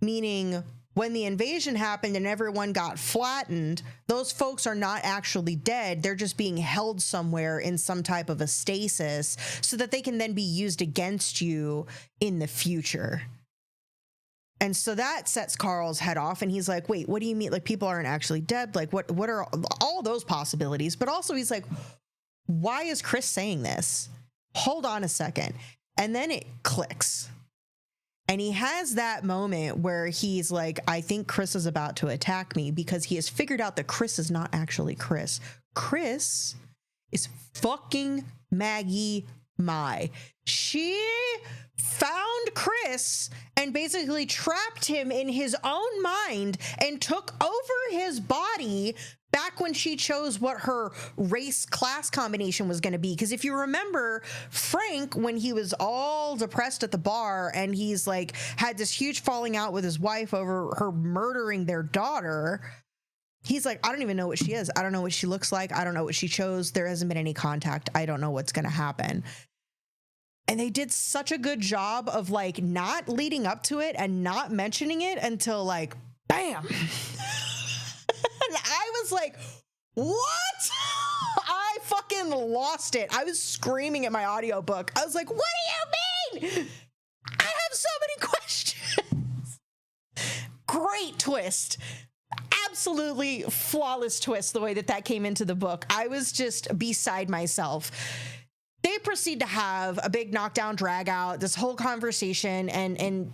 Meaning, when the invasion happened and everyone got flattened, those folks are not actually dead. They're just being held somewhere in some type of a stasis so that they can then be used against you in the future. And so that sets Carl's head off, and he's like, wait, what do you mean? Like, people aren't actually dead? Like, what are all those possibilities? But also he's like, why is Chris saying this? Hold on a second. And then it clicks. And he has that moment where he's like, I think Chris is about to attack me, because he has figured out that Chris is not actually Chris. Chris is fucking Maggie Mai. She found Chris and basically trapped him in his own mind and took over his body back when she chose what her race class combination was going to be. Because if you remember, Frank, when he was all depressed at the bar and he's like had this huge falling out with his wife over her murdering their daughter, he's like, I don't even know what she is. I don't know what she looks like. I don't know what she chose. There hasn't been any contact. I don't know what's going to happen. And they did such a good job of like not leading up to it and not mentioning it until like, bam. And I was like, what? I fucking lost it. I was screaming at my audiobook. I was like, what do you mean? I have so many questions. Great twist. Absolutely flawless twist, the way that came into the book. I was just beside myself. They proceed to have a big knockdown, drag out, this whole conversation. And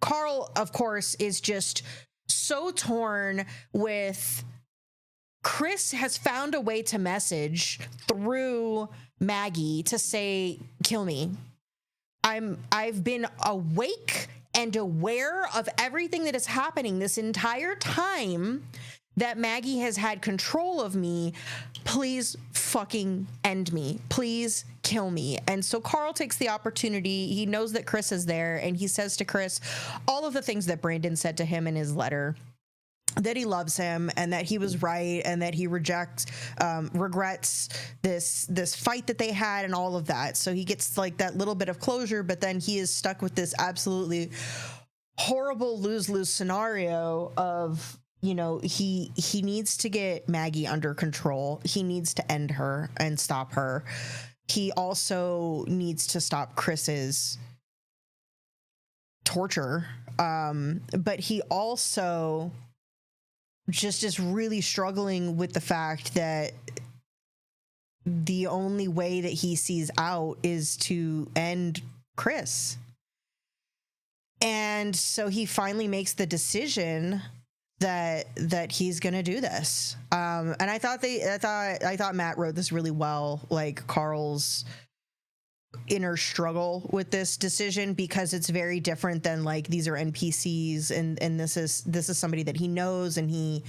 Carl, of course, is just so torn with Chris has found a way to message through Maggie to say, kill me. I've been awake and aware of everything that is happening this entire time that Maggie has had control of me. Please fucking end me. Please kill me. And so Carl takes the opportunity. He knows that Chris is there, and he says to Chris all of the things that Brandon said to him in his letter, that he loves him and that he was right and that he regrets this fight that they had and all of that. So he gets like that little bit of closure, but then he is stuck with this absolutely horrible lose-lose scenario of, you know, he needs to get Maggie under control. He needs to end her and stop her. He also needs to stop Chris's torture. But he also just is really struggling with the fact that the only way that he sees out is to end Chris. And so he finally makes the decision that he's gonna do this. And I thought Matt wrote this really well, like Carl's inner struggle with this decision, because it's very different than like these are NPCs and this is somebody that he knows and he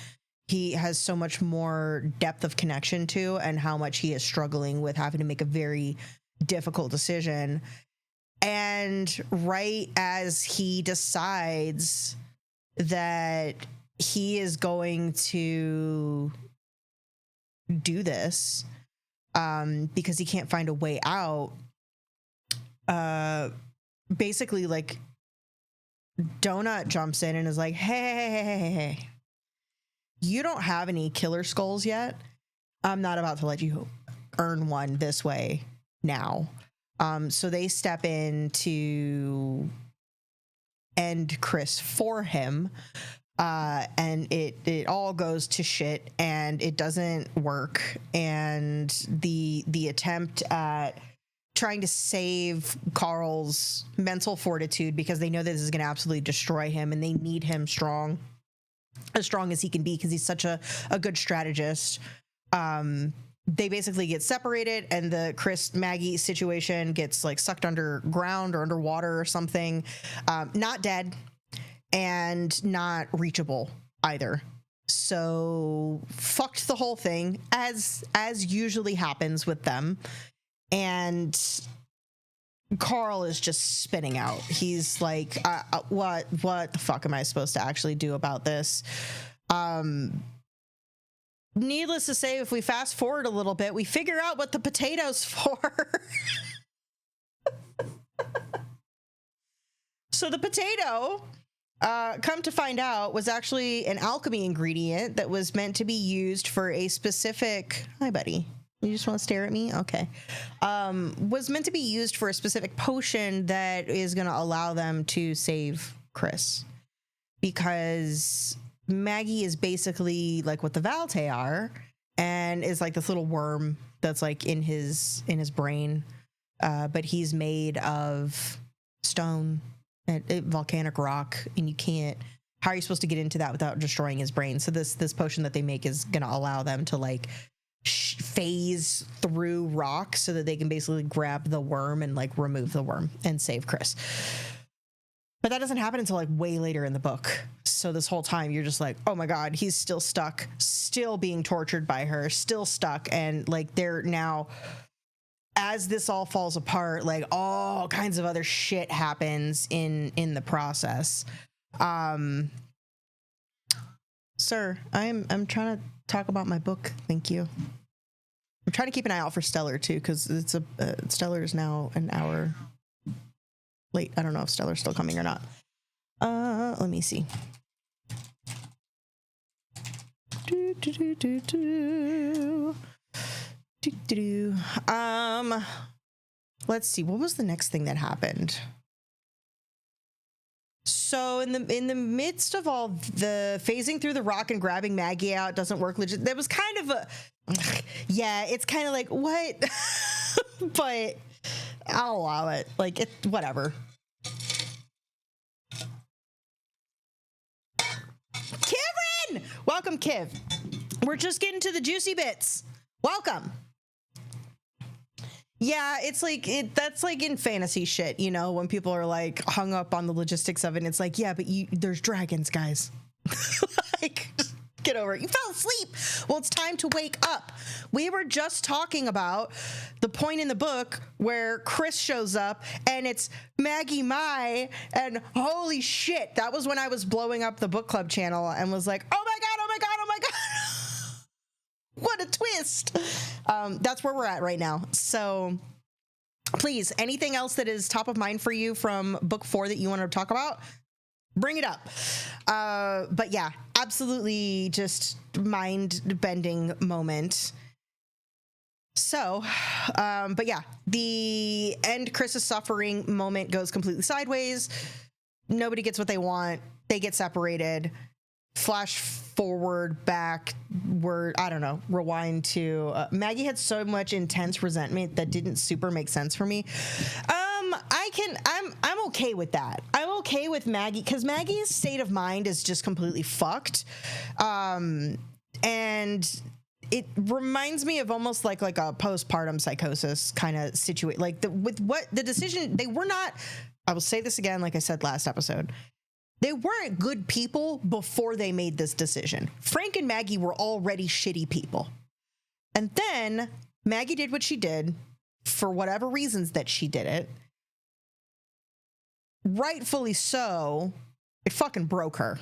he has so much more depth of connection to, and how much he is struggling with having to make a very difficult decision. And right as he decides that he is going to do this, because he can't find a way out, basically, like, Donut jumps in and is like, hey, you don't have any killer skulls yet. I'm not about to let you earn one this way now. So they step in to end Chris for him. And it all goes to shit, and it doesn't work. And the attempt at trying to save Carl's mental fortitude, because they know that this is going to absolutely destroy him, and they need him as strong as he can be, because he's such a good strategist. They basically get separated, and the Chris Maggie situation gets like sucked underground or underwater or something. Not dead and not reachable either. So fucked the whole thing, as usually happens with them. And Carl is just spinning out. He's like, what the fuck am I supposed to actually do about this? Needless to say, if we fast forward a little bit, we figure out what the potato's for. So the potato, come to find out, was actually an alchemy ingredient that was meant to be used for a specific... Hi, buddy. You just want to stare at me? Okay. Was meant to be used for a specific potion that is going to allow them to save Chris. Because Maggie is basically like what the Valte are, and is like this little worm that's like in his brain. But he's made of stone and volcanic rock, and you can't... How are you supposed to get into that without destroying his brain? So this potion that they make is going to allow them to like phase through rock so that they can basically grab the worm and like remove the worm and save Chris. But that doesn't happen until like way later in the book. So this whole time you're just like, oh my God, he's still stuck, still being tortured by her, still stuck. And like they're now, as this all falls apart, like all kinds of other shit happens in the process. Sir, I'm trying to talk about my book. Thank you. I'm trying to keep an eye out for Stellar too, because it's Stellar is now an hour late. I don't know if Stellar's still coming or not. Let me see. Let's see. What was the next thing that happened? So in the midst of all the phasing through the rock and grabbing Maggie out doesn't work legit. That was kind of a, yeah, it's kind of like, what? But I'll allow it. Like, it, whatever. Kivin! Welcome, Kiv. We're just getting to the juicy bits. Welcome. Yeah, it's like that's like in fantasy shit, you know, when people are like hung up on the logistics of it. And it's like, yeah, but there's dragons, guys. Like, just get over it. You fell asleep. Well, it's time to wake up. We were just talking about the point in the book where Chris shows up and it's Maggie Mai, and holy shit, that was when I was blowing up the book club channel and was like, oh my God, oh my God, oh my God. What a twist. That's where we're at right now. So please, anything else that is top of mind for you from book 4 that you want to talk about, bring it up. But yeah, absolutely just mind-bending moment. So, but yeah, the end Chris is suffering moment goes completely sideways. Nobody gets what they want. They get separated. Flash forward, backward, I don't know, rewind to Maggie had so much intense resentment that didn't super make sense for me. I'm okay with that. I'm okay with Maggie, because Maggie's state of mind is just completely fucked. And it reminds me of almost like a postpartum psychosis kind of situation. Like with what the decision, they were not, I will say this again, like I said last episode, They weren't good people before they made this decision. Frank and Maggie were already shitty people. And then Maggie did what she did for whatever reasons that she did it. Rightfully so, it fucking broke her.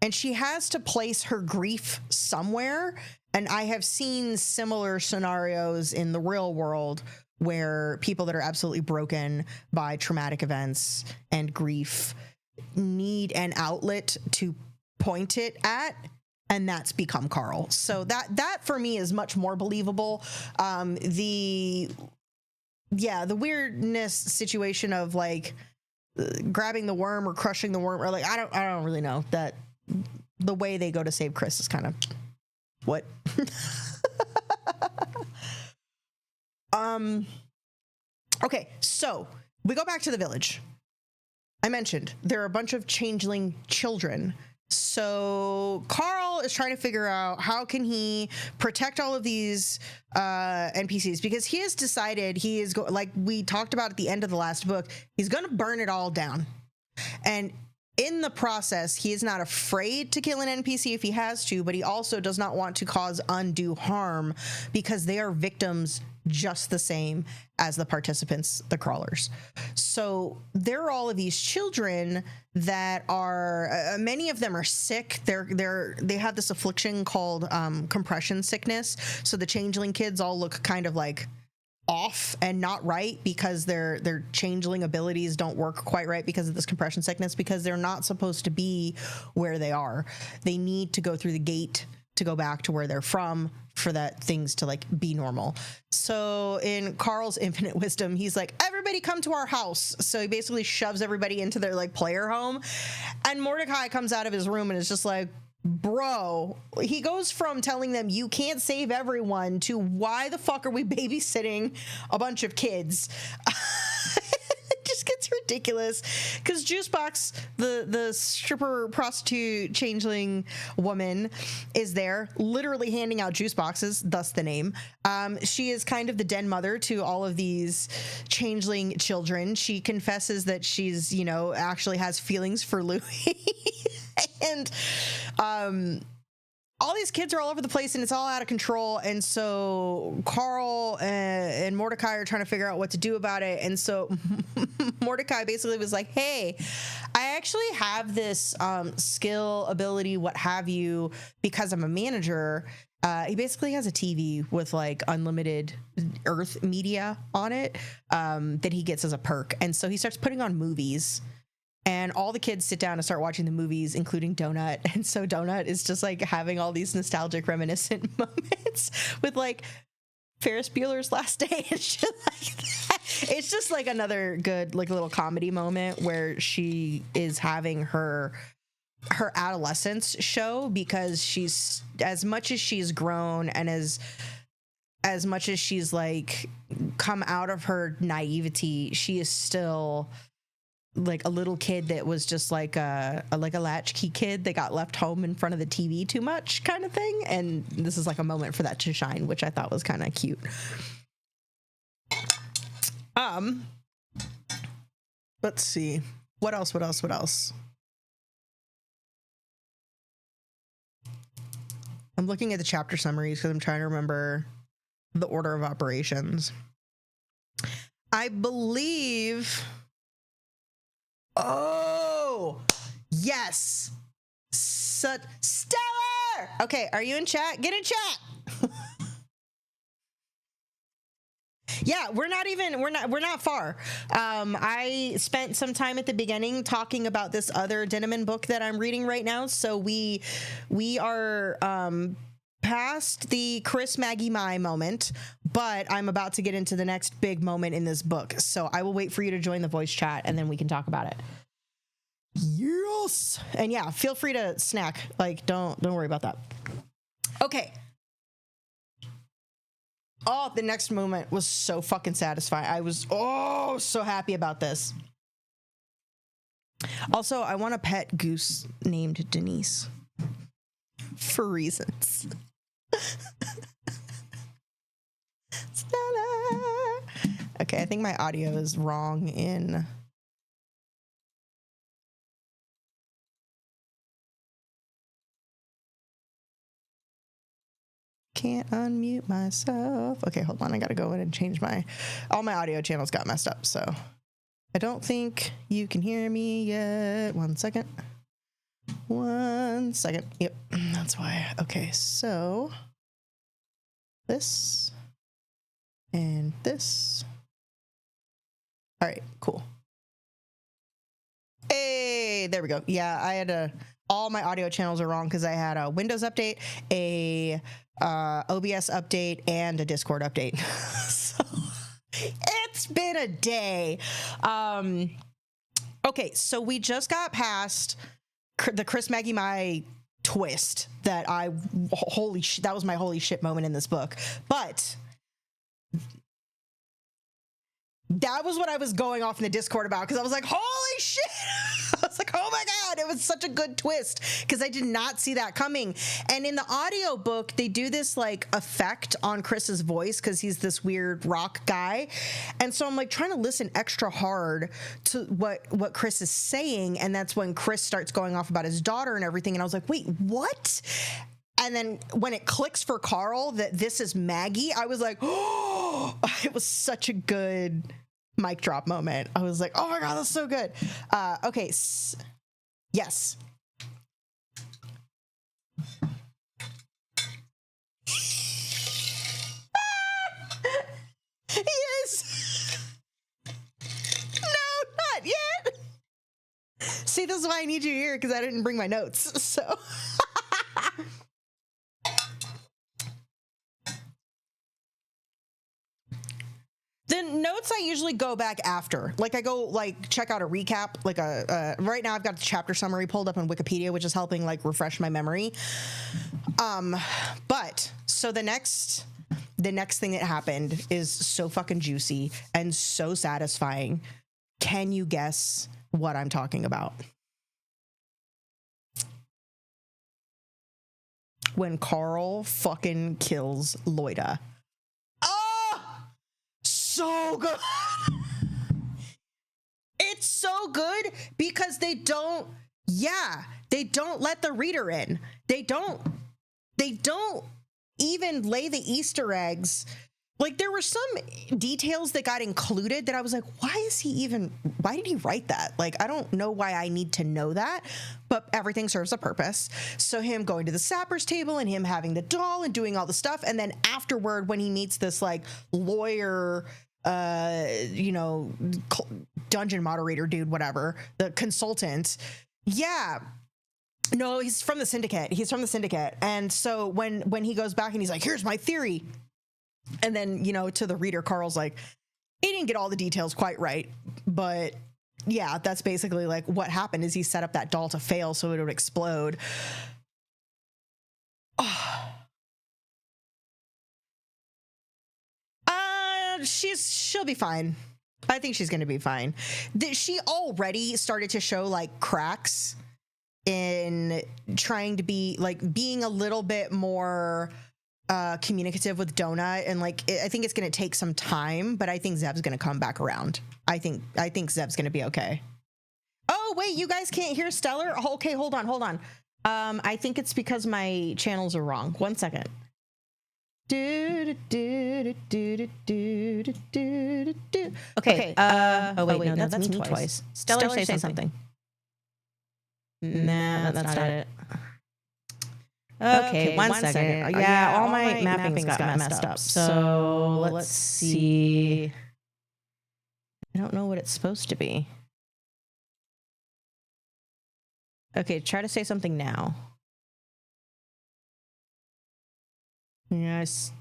And she has to place her grief somewhere. And I have seen similar scenarios in the real world where people that are absolutely broken by traumatic events and grief need an outlet to point it at, and that's become Carl. So that for me is much more believable. The weirdness situation of like grabbing the worm or crushing the worm, or like I don't really know, that the way they go to save Chris is kind of what. Okay, so we go back to the village. I mentioned there are a bunch of changeling children. So Carl is trying to figure out how can he protect all of these NPCs, because he has decided he is like we talked about at the end of the last book, he's going to burn it all down. And in the process, he is not afraid to kill an NPC if he has to, but he also does not want to cause undue harm because they are victims just the same as the participants, the crawlers. So there are all of these children that are, many of them are sick. They have this affliction called compression sickness. So the changeling kids all look kind of like off and not right because their changeling abilities don't work quite right because of this compression sickness, because they're not supposed to be where they are. They need to go through the gate to go back to where they're from for that things to like be normal. So in Carl's infinite wisdom, he's like, everybody come to our house. So he basically shoves everybody into their like player home, and Mordecai comes out of his room and is just like, bro, he goes from telling them you can't save everyone to why the fuck are we babysitting a bunch of kids? It just gets ridiculous because Juicebox, the stripper prostitute changeling woman, is there literally handing out juice boxes, thus the name. She is kind of the den mother to all of these changeling children. She confesses that she's, actually has feelings for Louis. And all these kids are all over the place and it's all out of control. And so Carl and Mordecai are trying to figure out what to do about it. And so Mordecai basically was like, hey, I actually have this skill, ability, what have you, because I'm a manager. He basically has a TV with like unlimited Earth media on it that he gets as a perk. And so he starts putting on movies. And all the kids sit down and start watching the movies, including Donut. And so Donut is just like having all these nostalgic, reminiscent moments with like Ferris Bueller's Last Day and shit like that. It's just like another good like little comedy moment where she is having her adolescence show, because she's, as much as she's grown and as much as she's like come out of her naivety, she is still like a little kid that was just like a latchkey kid that got left home in front of the TV too much kind of thing. And this is like a moment for that to shine, which I thought was kind of cute. Let's see. What else? I'm looking at the chapter summaries because I'm trying to remember the order of operations. I believe... Oh, yes. Stellar. Okay, are you in chat? Get in chat. Yeah, we're not far. I spent some time at the beginning talking about this other Denneman book that I'm reading right now. So we are past the Chris Maggie Mai moment, but I'm about to get into the next big moment in this book. So I will wait for you to join the voice chat and then we can talk about it. Yes. And yeah, feel free to snack. Like, don't worry about that. Okay. Oh, the next moment was so fucking satisfying. I was so happy about this. Also, I want a pet goose named Denise for reasons. Okay, I think my audio is wrong in Can't unmute myself. Okay, hold on. I gotta go in and change all my audio channels got messed up, so I don't think you can hear me yet. 1 second. 1 second. Yep, that's why. Okay, so this and this. All right, cool. Hey, there we go. Yeah, I had all my audio channels are wrong because I had a Windows update, a OBS update, and a Discord update. So it's been a day. Okay, so we just got past the Chris Maggie My twist that that was my holy shit moment in this book. But that was what I was going off in the Discord about, because I was like, holy shit. I was like, oh my God, it was such a good twist, because I did not see that coming. And in the audio book, they do this like effect on Chris's voice because he's this weird rock guy. And so I'm like trying to listen extra hard to what Chris is saying. And that's when Chris starts going off about his daughter and everything. And I was like, wait, what? And then when it clicks for Carl that this is Maggie, I was like, oh, it was such a good mic drop moment. I was like, oh my God, that's so good. Okay. Yes. Yes. No, not yet. See, this is why I need you here, because I didn't bring my notes. So. The notes I usually go back after. Like I go like check out a recap. Like right now I've got the chapter summary pulled up on Wikipedia, which is helping like refresh my memory. But so the next thing that happened is so fucking juicy and so satisfying. Can you guess what I'm talking about? When Carl fucking kills Loida. So good. It's so good because they don't let the reader in. They don't even lay the Easter eggs. Like there were some details that got included that I was like, why did he write that? Like, I don't know why I need to know that, but everything serves a purpose. So him going to the sapper's table and him having the doll and doing all the stuff. And then afterward, when he meets this like lawyer, dungeon moderator dude, whatever, the consultant. Yeah. No, he's from the syndicate. And so when he goes back and he's like, here's my theory. And then, to the reader, Carl's like, he didn't get all the details quite right. But yeah, that's basically like what happened is he set up that doll to fail so it would explode. She'll be fine. I think she's going to be fine. She already started to show like cracks in trying to be like being a little bit more communicative with Donut, and like I think it's going to take some time, but I think Zev's going to come back around. I think Zev's going to be okay. Oh wait, you guys can't hear Stellar? Oh, okay, hold on. I think it's because my channels are wrong. 1 second. Okay. Oh wait, no, that's me twice. Stellar, say something. Nah, that's not it. Okay, one second. Yeah, all my mappings got messed up. So let's see. I don't know what it's supposed to be. Okay, try to say something now. Yes.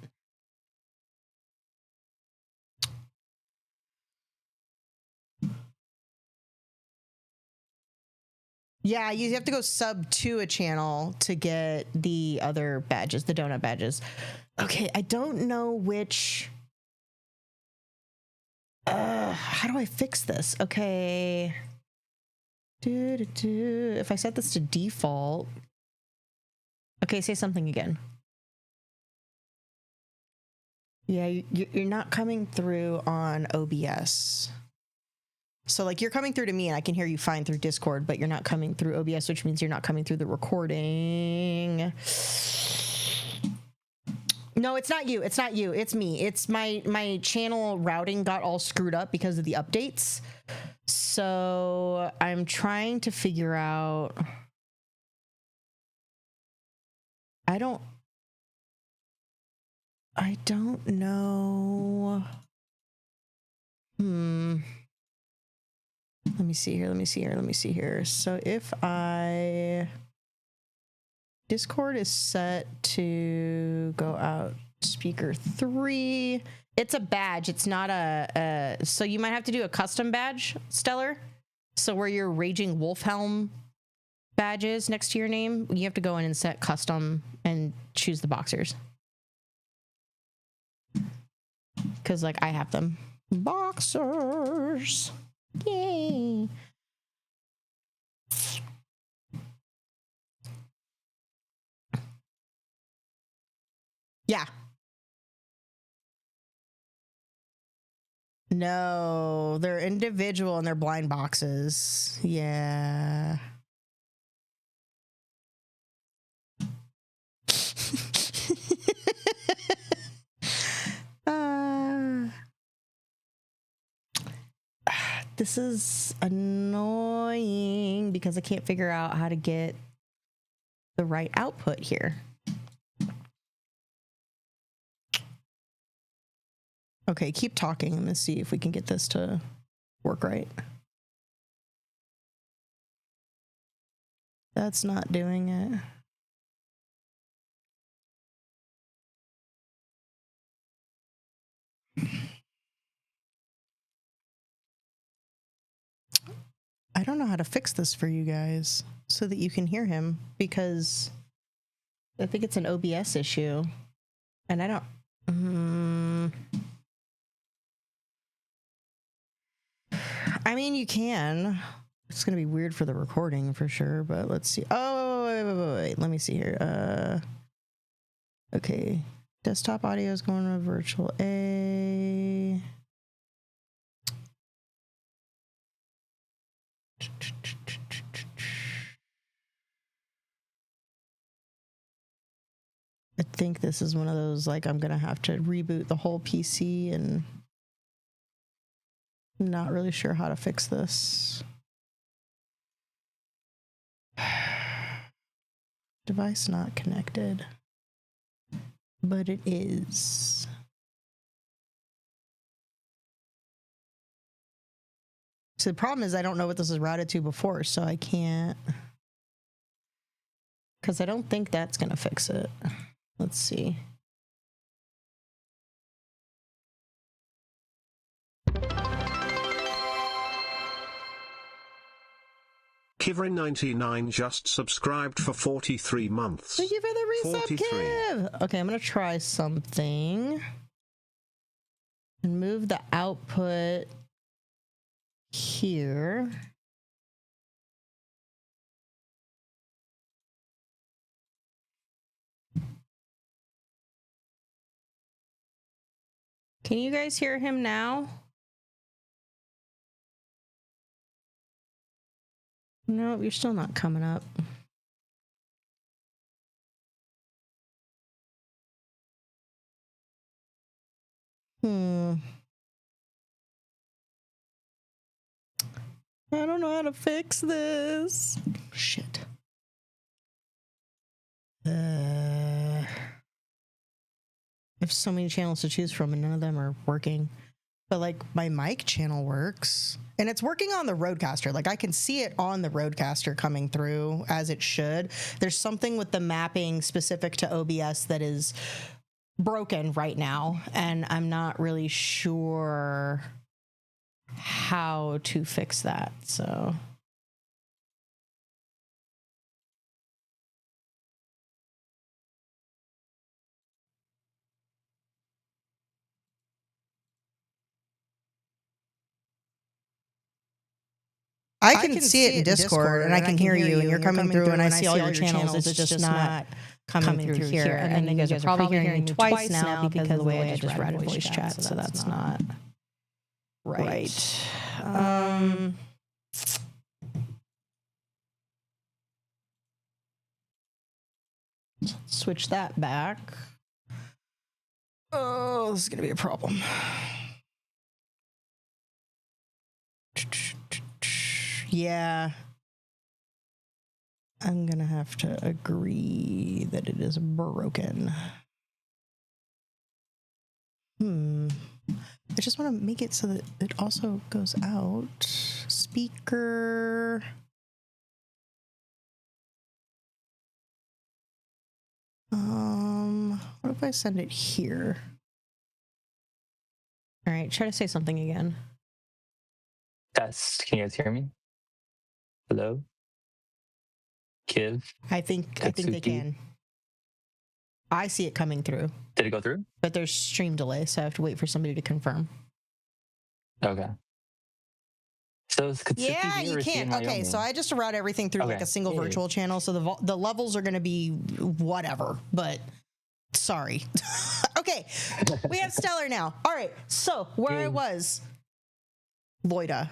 Yeah, you have to go sub to a channel to get the other badges, the donut badges. Okay, I don't know which. How do I fix this? Okay. If I set this to default. Okay, say something again. Yeah, you're not coming through on OBS. So like you're coming through to me and I can hear you fine through Discord, but you're not coming through OBS, which means you're not coming through the recording. No, it's not you. It's not you. It's me. It's my channel routing got all screwed up because of the updates. So I'm trying to figure out. I don't know. Let me see here. So if Discord is set to go out speaker 3. It's a badge. It's not so you might have to do a custom badge, Stellar. So where your Raging Wolf Helm badge is next to your name, you have to go in and set custom and choose the boxers. Because, like, I have them. Boxers. Yay. Yeah. No, they're individual and they're blind boxes. Yeah. This is annoying because I can't figure out how to get the right output here. Okay, keep talking. I'm gonna see if we can get this to work right. That's not doing it. I don't know how to fix this for you guys so that you can hear him, because I think it's an OBS issue and I don't. I mean, you can. It's going to be weird for the recording for sure, but let's see. Oh, wait. Let me see here. Okay. Desktop audio is going to virtual A. I think this is one of those, like, I'm going to have to reboot the whole PC, and I'm not really sure how to fix this. Device not connected. But it is. So the problem is I don't know what this is routed to before, so I can't. Because I don't think that's going to fix it. Let's see. Kivrin99 just subscribed for 43 months. Thank you for the resub, 43. Kiv. Okay, I'm going to try something. And move the output here. Can you guys hear him now? No, you're still not coming up. I don't know how to fix this. Shit. I have so many channels to choose from and none of them are working. But like my mic channel works and it's working on the Rodecaster. Like I can see it on the Rodecaster coming through as it should. There's something with the mapping specific to OBS that is broken right now. And I'm not really sure how to fix that. So. I can see it in Discord and I can hear you and you're coming through and I see all your channels. It's just not coming through here. And then you guys are probably hearing me twice now because of the way I just routed voice chat. So that's not right. Switch that back. Oh, this is gonna be a problem. Yeah. I'm gonna have to agree that it is broken. I just want to make it so that it also goes out. Speaker. What if I send it here? All right, try to say something again. Test. Can you guys hear me? Hello? Kiv? I think they Katsuki? can. I see it coming through, Did it go through? but there's stream delay, so I have to wait for somebody to confirm. Okay. So is Katsuki Yeah, here you or is she can. in Okay, Wyoming? so I just route everything through like Okay. a single Hey. virtual channel, so the levels are going to be whatever. But sorry. Okay, we have Stellar now. All right, so where I Hey. was, Loida,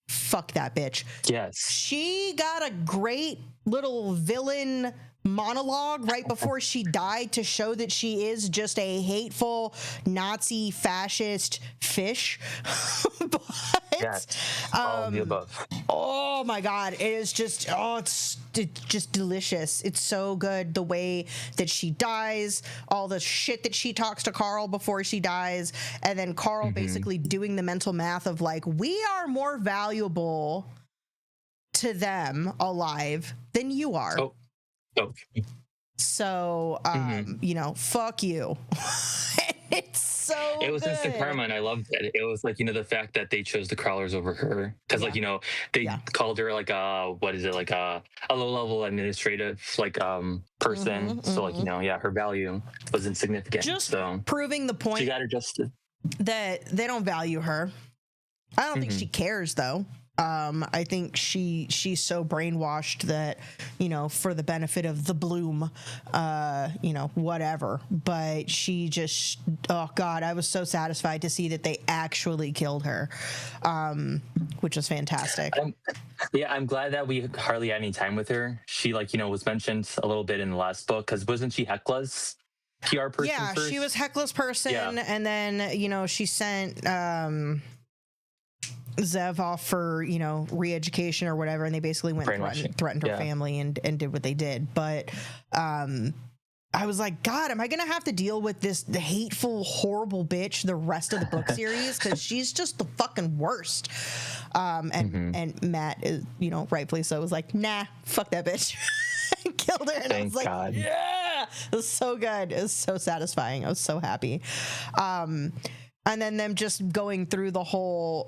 fuck that bitch. Yes. She got a great little villain monologue right before she died to show that she is just a hateful Nazi fascist fish. But Yes. All of the above. oh my god, it is just it's just delicious. It's so good the way that she dies, all the shit that she talks to Carl before she dies, and then Carl basically doing the mental math of like, we are more valuable to them alive than you are. Oh. So you know, fuck you. It's so It was good. instant karma, and I loved it. It was like, the fact that they chose the crawlers over her. Because, they called her like what is it, like a low-level administrative, person. So, her value was insignificant. Just so proving the point she got her just... that they don't value her. I don't think she cares though. I think she's so brainwashed that, for the benefit of the bloom, whatever. But she just, oh God, I was so satisfied to see that they actually killed her, which was fantastic. I'm glad that we hardly had any time with her. She, was mentioned a little bit in the last book, because wasn't she Hekla's PR person Yeah, first? she was Hekla's person, and then, she sent Zev off for, re-education or whatever, and they basically went and threatened her family and did what they did. But I was like, God, am I gonna have to deal with the hateful, horrible bitch the rest of the book series? Because she's just the fucking worst. And Matt is, rightfully so, was like, nah, fuck that bitch. And killed her. And I was like, God. yeah, it was so good. It was so satisfying. I was so happy. And then them just going through the whole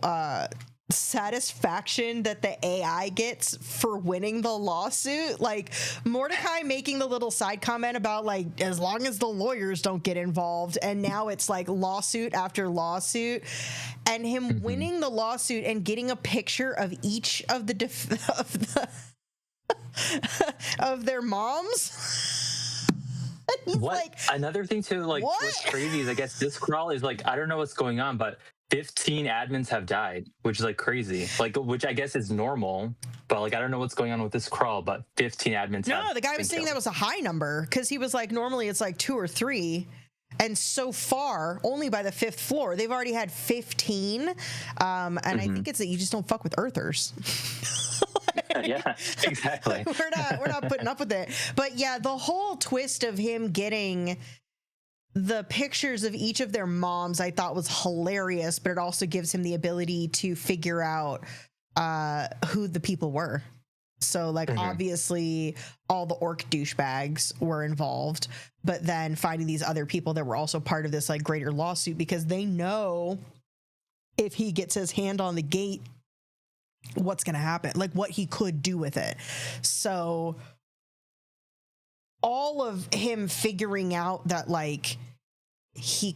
satisfaction that the AI gets for winning the lawsuit. Like Mordecai making the little side comment about like, as long as the lawyers don't get involved. And now it's like lawsuit after lawsuit. And him winning the lawsuit and getting a picture of each of the of their moms. He's like, another thing too, what's crazy is I guess this crawl is like, I don't know what's going on, but 15 admins have died, which is crazy. Which I guess is normal, but I don't know what's going on with this crawl, but 15 admins. No, the guy was saying that was a high number because he was like, normally it's like 2 or 3. And so far, only by the 5th floor, they've already had 15. And I think it's that you just don't fuck with Earthers. Yeah, exactly. we're not putting up with it. But yeah, the whole twist of him getting the pictures of each of their moms I thought was hilarious, but it also gives him the ability to figure out who the people were. So obviously all the orc douchebags were involved, but then finding these other people that were also part of this greater lawsuit, because they know if he gets his hand on the gate, what's going to happen, what he could do with it. So all of him figuring out that he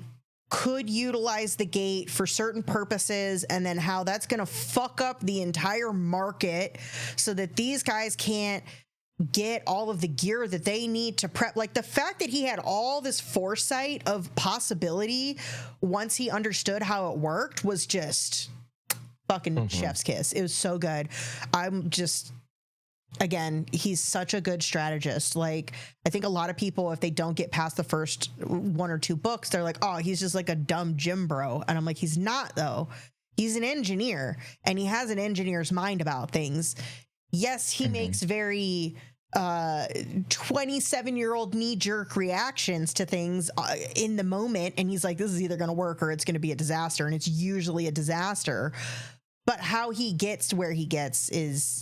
could utilize the gate for certain purposes, and then how that's going to fuck up the entire market so that these guys can't get all of the gear that they need to prep. The fact that he had all this foresight of possibility once he understood how it worked was just fucking chef's kiss. It was so good. I'm just again, he's such a good strategist. Like, I think a lot of people, if they don't get past the first 1 or 2 books, they're like, oh, he's just like a dumb gym bro. And I'm like, he's not, though. He's an engineer, and he has an engineer's mind about things. Yes, he makes very 27-year-old knee-jerk reactions to things in the moment, and he's like, this is either going to work or it's going to be a disaster, and it's usually a disaster. But how he gets to where he gets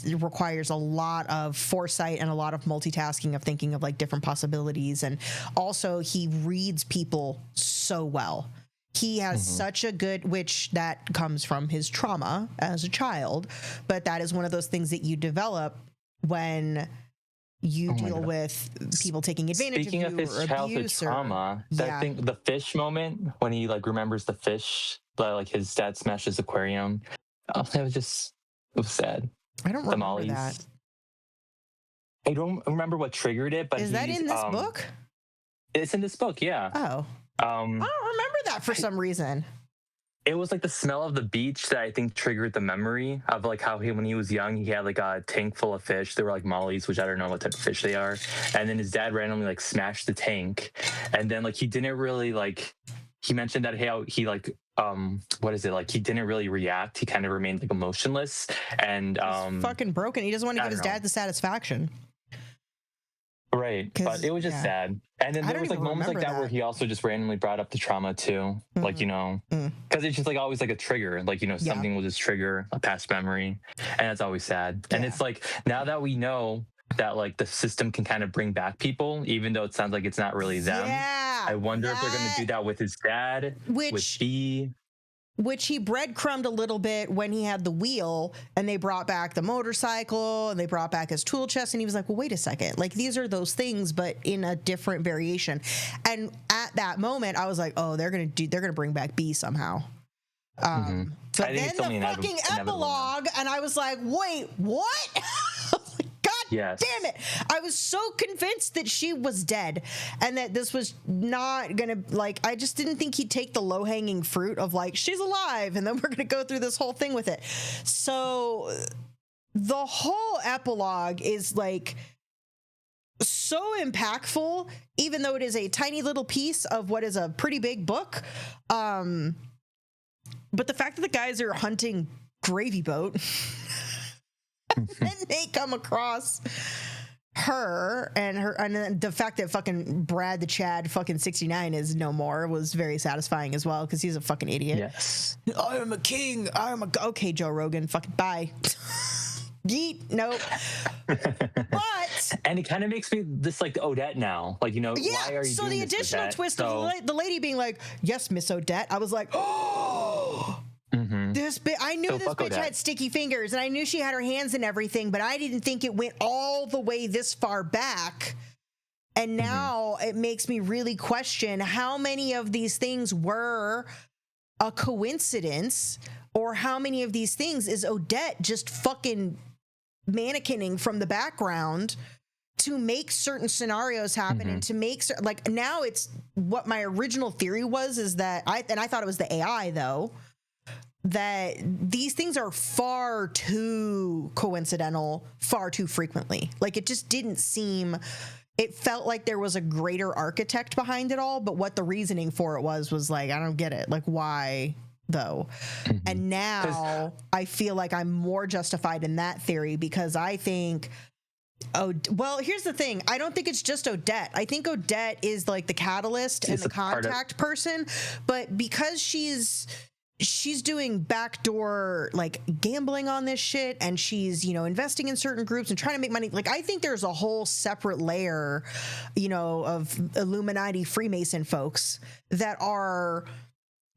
requires a lot of foresight and a lot of multitasking, of thinking of like different possibilities. And also he reads people so well. He has such a good, which that comes from his trauma as a child, but that is one of those things that you develop when you deal with people taking advantage Speaking of you, of his or childhood abuse, trauma, I think the fish moment when he like remembers the fish, but like his dad smashed his aquarium. It was sad. I don't remember that. I don't remember what triggered it, but is that in this book? It's in this book, yeah. Oh, I don't remember that for some reason. It was like the smell of the beach that I think triggered the memory of like how when he was young, he had like a tank full of fish. They were like mollies, which I don't know what type of fish they are. And then his dad randomly like smashed the tank. And then like he didn't really like, he mentioned that how he like, what is it? Like he didn't really react. He kind of remained like emotionless and he's fucking broken. He doesn't want to give his dad the satisfaction. Right, but it was just sad. And then there was like moments like that where he also just randomly brought up the trauma too, like, you know, because it's just like always like a trigger, like, you know, something will just trigger a past memory, and it's always sad. And it's like, now that we know that like the system can kind of bring back people, even though it sounds like it's not really them. I wonder if they're going to do that with his dad, with B. Which he breadcrumbed a little bit when he had the wheel, and they brought back the motorcycle and they brought back his tool chest, and he was like, well, wait a second, like these are those things but in a different variation. And at that moment I was like, oh, they're gonna bring back B somehow. But then the fucking epilogue, and I was like, wait, what? God damn it. I was so convinced that she was dead and that this was not gonna, like, I just didn't think he'd take the low-hanging fruit of like, she's alive and then we're gonna go through this whole thing with it. So the whole epilogue is like so impactful, even though it is a tiny little piece of what is a pretty big book. But the fact that the guys are hunting Gravy Boat and they come across her, and then the fact that fucking Brad the Chad fucking 69 is no more was very satisfying as well, because he's a fucking idiot. Yes. I am a king. Okay, Joe Rogan, fucking bye. Yeet, nope. But and it kind of makes me this like Odette now, like, you know, why are you so doing the this, additional Odette? twist of the lady being like, yes, Miss Odette, I was like, oh, this bitch, I knew this bitch had sticky fingers, and I knew she had her hands in everything, but I didn't think it went all the way this far back. And now it makes me really question how many of these things were a coincidence, or how many of these things is Odette just fucking mannequining from the background to make certain scenarios happen, and to make like, now it's what my original theory was, is that I thought it was the AI though, that these things are far too coincidental, far too frequently. Like, it just didn't seem, it felt like there was a greater architect behind it all, but what the reasoning for it was like, I don't get it. Like, why though? And now I feel like I'm more justified in that theory, because I think, well, here's the thing. I don't think it's just Odette. I think Odette is like the catalyst and the contact person, but because she's doing backdoor like gambling on this shit, and she's, you know, investing in certain groups and trying to make money. Like, I think there's a whole separate layer, you know, of Illuminati Freemason folks that are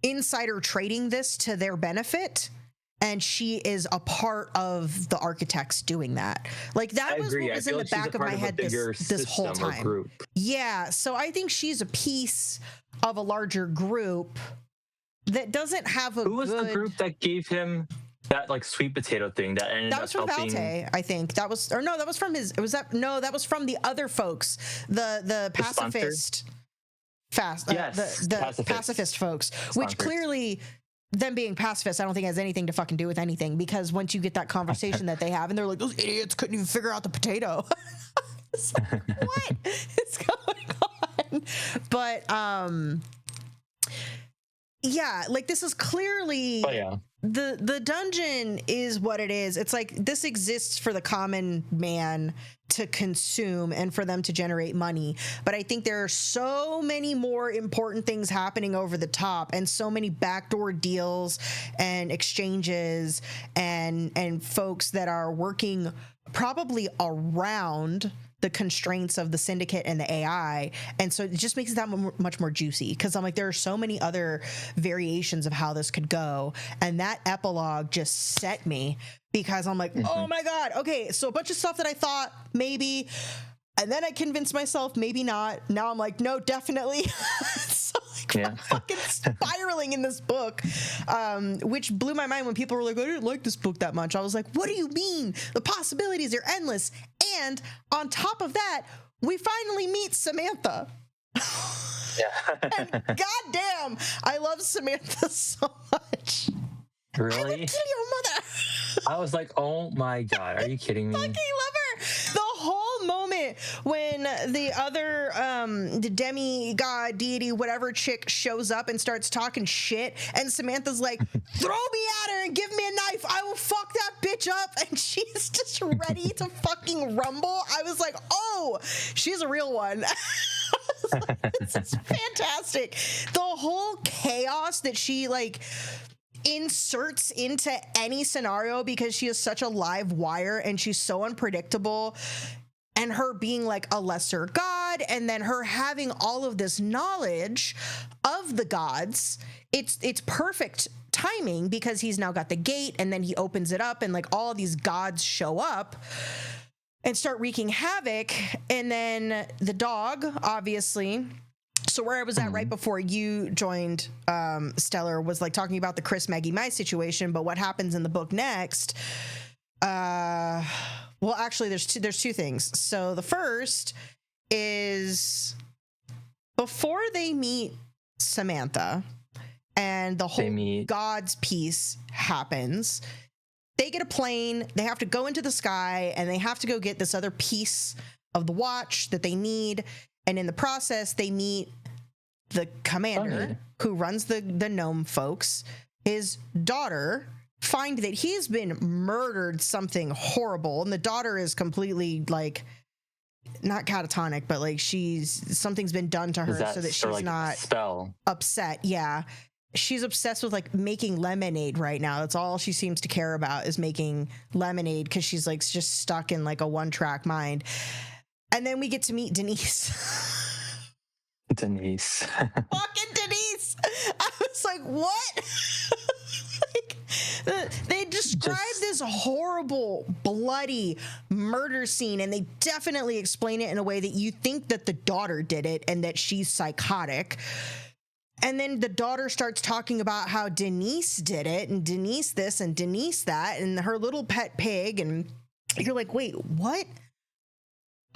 insider trading this to their benefit. And she is a part of the architects doing that. Like, that was what was in the back of my head this whole time. Yeah. So I think she's a piece of a larger group that doesn't have a Who was the group that gave him that like sweet potato thing that ended up helping? That was from Valte, I think. That was, or no, that was from his, that was from the other folks, the pacifist, the pacifist folks, which clearly them being pacifists, I don't think has anything to fucking do with anything, because once you get that conversation that they have and they're like, those idiots couldn't even figure out the potato. It's like, what is going on? But yeah, like this is clearly the dungeon is what it is. It's like this exists for the common man to consume and for them to generate money. But I think there are so many more important things happening over the top, and so many backdoor deals and exchanges and folks that are working probably around the constraints of the syndicate and the AI. And so it just makes it that much more juicy, because I'm like, there are so many other variations of how this could go. And that epilogue just set me, because I'm like, oh my God, okay, so a bunch of stuff that I thought maybe, and then I convinced myself maybe not. Now I'm like, no, definitely. So like fucking spiraling in this book, which blew my mind when people were like, I didn't like this book that much. I was like, what do you mean? The possibilities are endless. And on top of that, we finally meet Samantha. And goddamn, I love Samantha so much. Really? I would kill your mother. I was like, oh my God, are you kidding me? Fucking love her. The whole moment when the other the demigod, deity, whatever chick shows up and starts talking shit, and Samantha's like, throw me at her and give me a knife, I will fuck that bitch up, and she's just ready to fucking rumble. I was like, oh, she's a real one. This is fantastic. The whole chaos that she like inserts into any scenario, because she is such a live wire and she's so unpredictable, and her being like a lesser god, and then her having all of this knowledge of the gods, it's perfect timing, because he's now got the gate, and then he opens it up, and like all of these gods show up and start wreaking havoc. And then the dog, obviously. So where I was at right before you joined, Stellar, was like talking about the Chris Maggie Mai situation. But what happens in the book next? Well, actually, there's two things. So the first is before they meet Samantha and the whole gods piece happens, they get a plane, they have to go into the sky, and they have to go get this other piece of the watch that they need. And in the process, they meet the commander who runs the gnome folks. His daughter, find that he's been murdered something horrible, and the daughter is completely like not catatonic, but like something's been done to her so that she's like not upset. Yeah. She's obsessed with like making lemonade right now. That's all she seems to care about, is making lemonade, because she's like just stuck in like a one-track mind. And then we get to meet Denise. Fucking Denise. I was like, what? They describe this horrible, bloody murder scene, and they definitely explain it in a way that you think that the daughter did it and that she's psychotic. And then the daughter starts talking about how Denise did it, and Denise this and Denise that, and her little pet pig. And you're like, wait, what?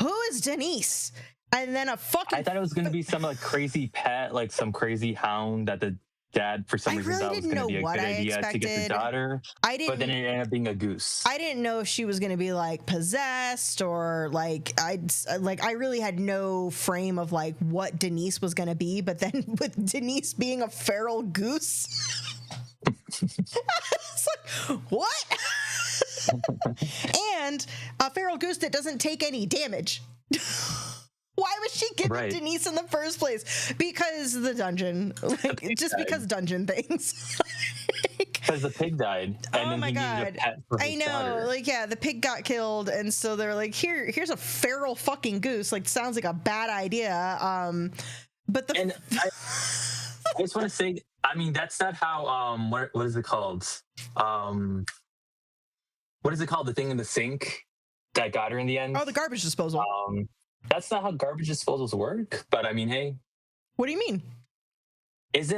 Who is Denise? And then I thought it was going to be some like crazy pet, like some crazy hound that the dad for some reason thought was going to be a good idea to get the daughter. But then it ended up being a goose. I didn't know if she was going to be like possessed, or like I really had no frame of like what Denise was going to be. But then with Denise being a feral goose, it's like, what? And a feral goose that doesn't take any damage. Why was she given Denise in the first place? Because the dungeon, because dungeon things. Because the pig died. And then he needed a pet for his daughter. Like, yeah, the pig got killed, and so they're like, here's a feral fucking goose. Like, sounds like a bad idea. But I just want to say, I mean, that's not how what is it called? What is it called? The thing in the sink that got her in the end? Oh, the garbage disposal. That's not how garbage disposals work. But I mean, hey. What do you mean? There's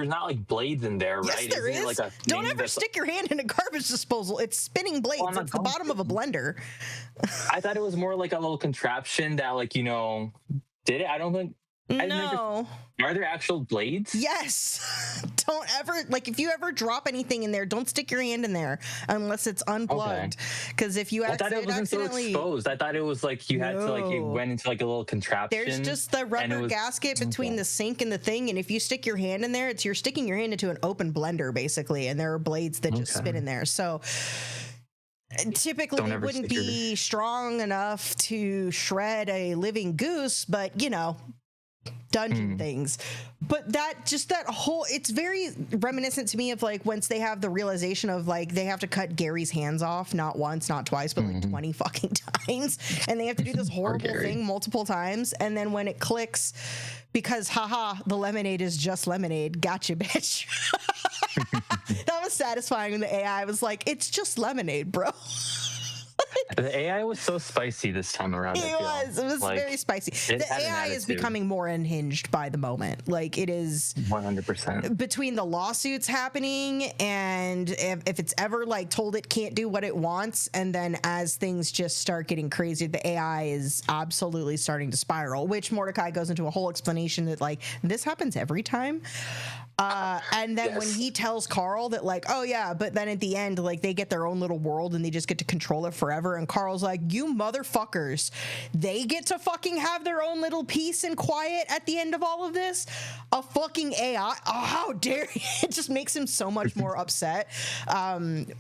not like blades in there, right? Yes, there is. Like don't ever stick your hand in a garbage disposal. It's spinning blades. It's the bottom of a blender. I thought it was more like a little contraption that, like, did it. I don't think No. Are there actual blades? Yes. Don't ever, like, if you ever drop anything in there, don't stick your hand in there unless it's unplugged. Because if you I thought it wasn't so accidentally exposed. I thought it was like you had to like it No. went into like a little contraption. There's just the rubber was- gasket between the sink and the thing, and if you stick your hand in there, you're sticking your hand into an open blender basically, and there are blades that just spin in there. So typically Don't it ever wouldn't stick your- be strong enough to shred a living goose, but you know, dungeon things. But that whole, it's very reminiscent to me of like once they have the realization of like they have to cut Gary's hands off, not once, not twice, but like 20 fucking times, and they have to do this horrible thing multiple times, and then when it clicks, because haha, the lemonade is just lemonade, gotcha bitch. That was satisfying when the AI was like, it's just lemonade, bro. The AI was so spicy this time around. It was like, very spicy. The had an AI is attitude. becoming more unhinged by the moment. Like it is 100%. between the lawsuits happening and if it's ever like told it can't do what it wants, and then as things just start getting crazy, the AI is absolutely starting to spiral, which Mordecai goes into a whole explanation that like this happens every time. And then when he tells Carl that like, oh yeah, but then at the end, like they get their own little world and they just get to control it forever. And Carl's like, you motherfuckers, they get to fucking have their own little peace and quiet at the end of all of this. A fucking AI. Oh, how dare you? It just makes him so much more upset,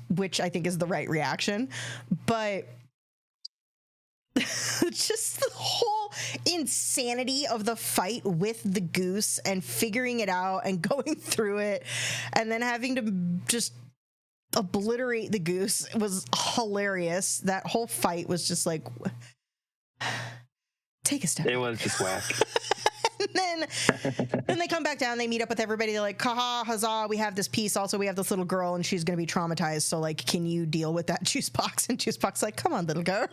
which I think is the right reaction. But just the whole insanity of the fight with the goose and figuring it out and going through it and then having to just obliterate the goose was hilarious. That whole fight was just like, take a step. It was just whack. And then they come back down, they meet up with everybody, they're like, haha, huzzah, we have this piece, also we have this little girl and she's gonna be traumatized, so like, can you deal with that, Juice Box? And Juice Box like, come on, little girl,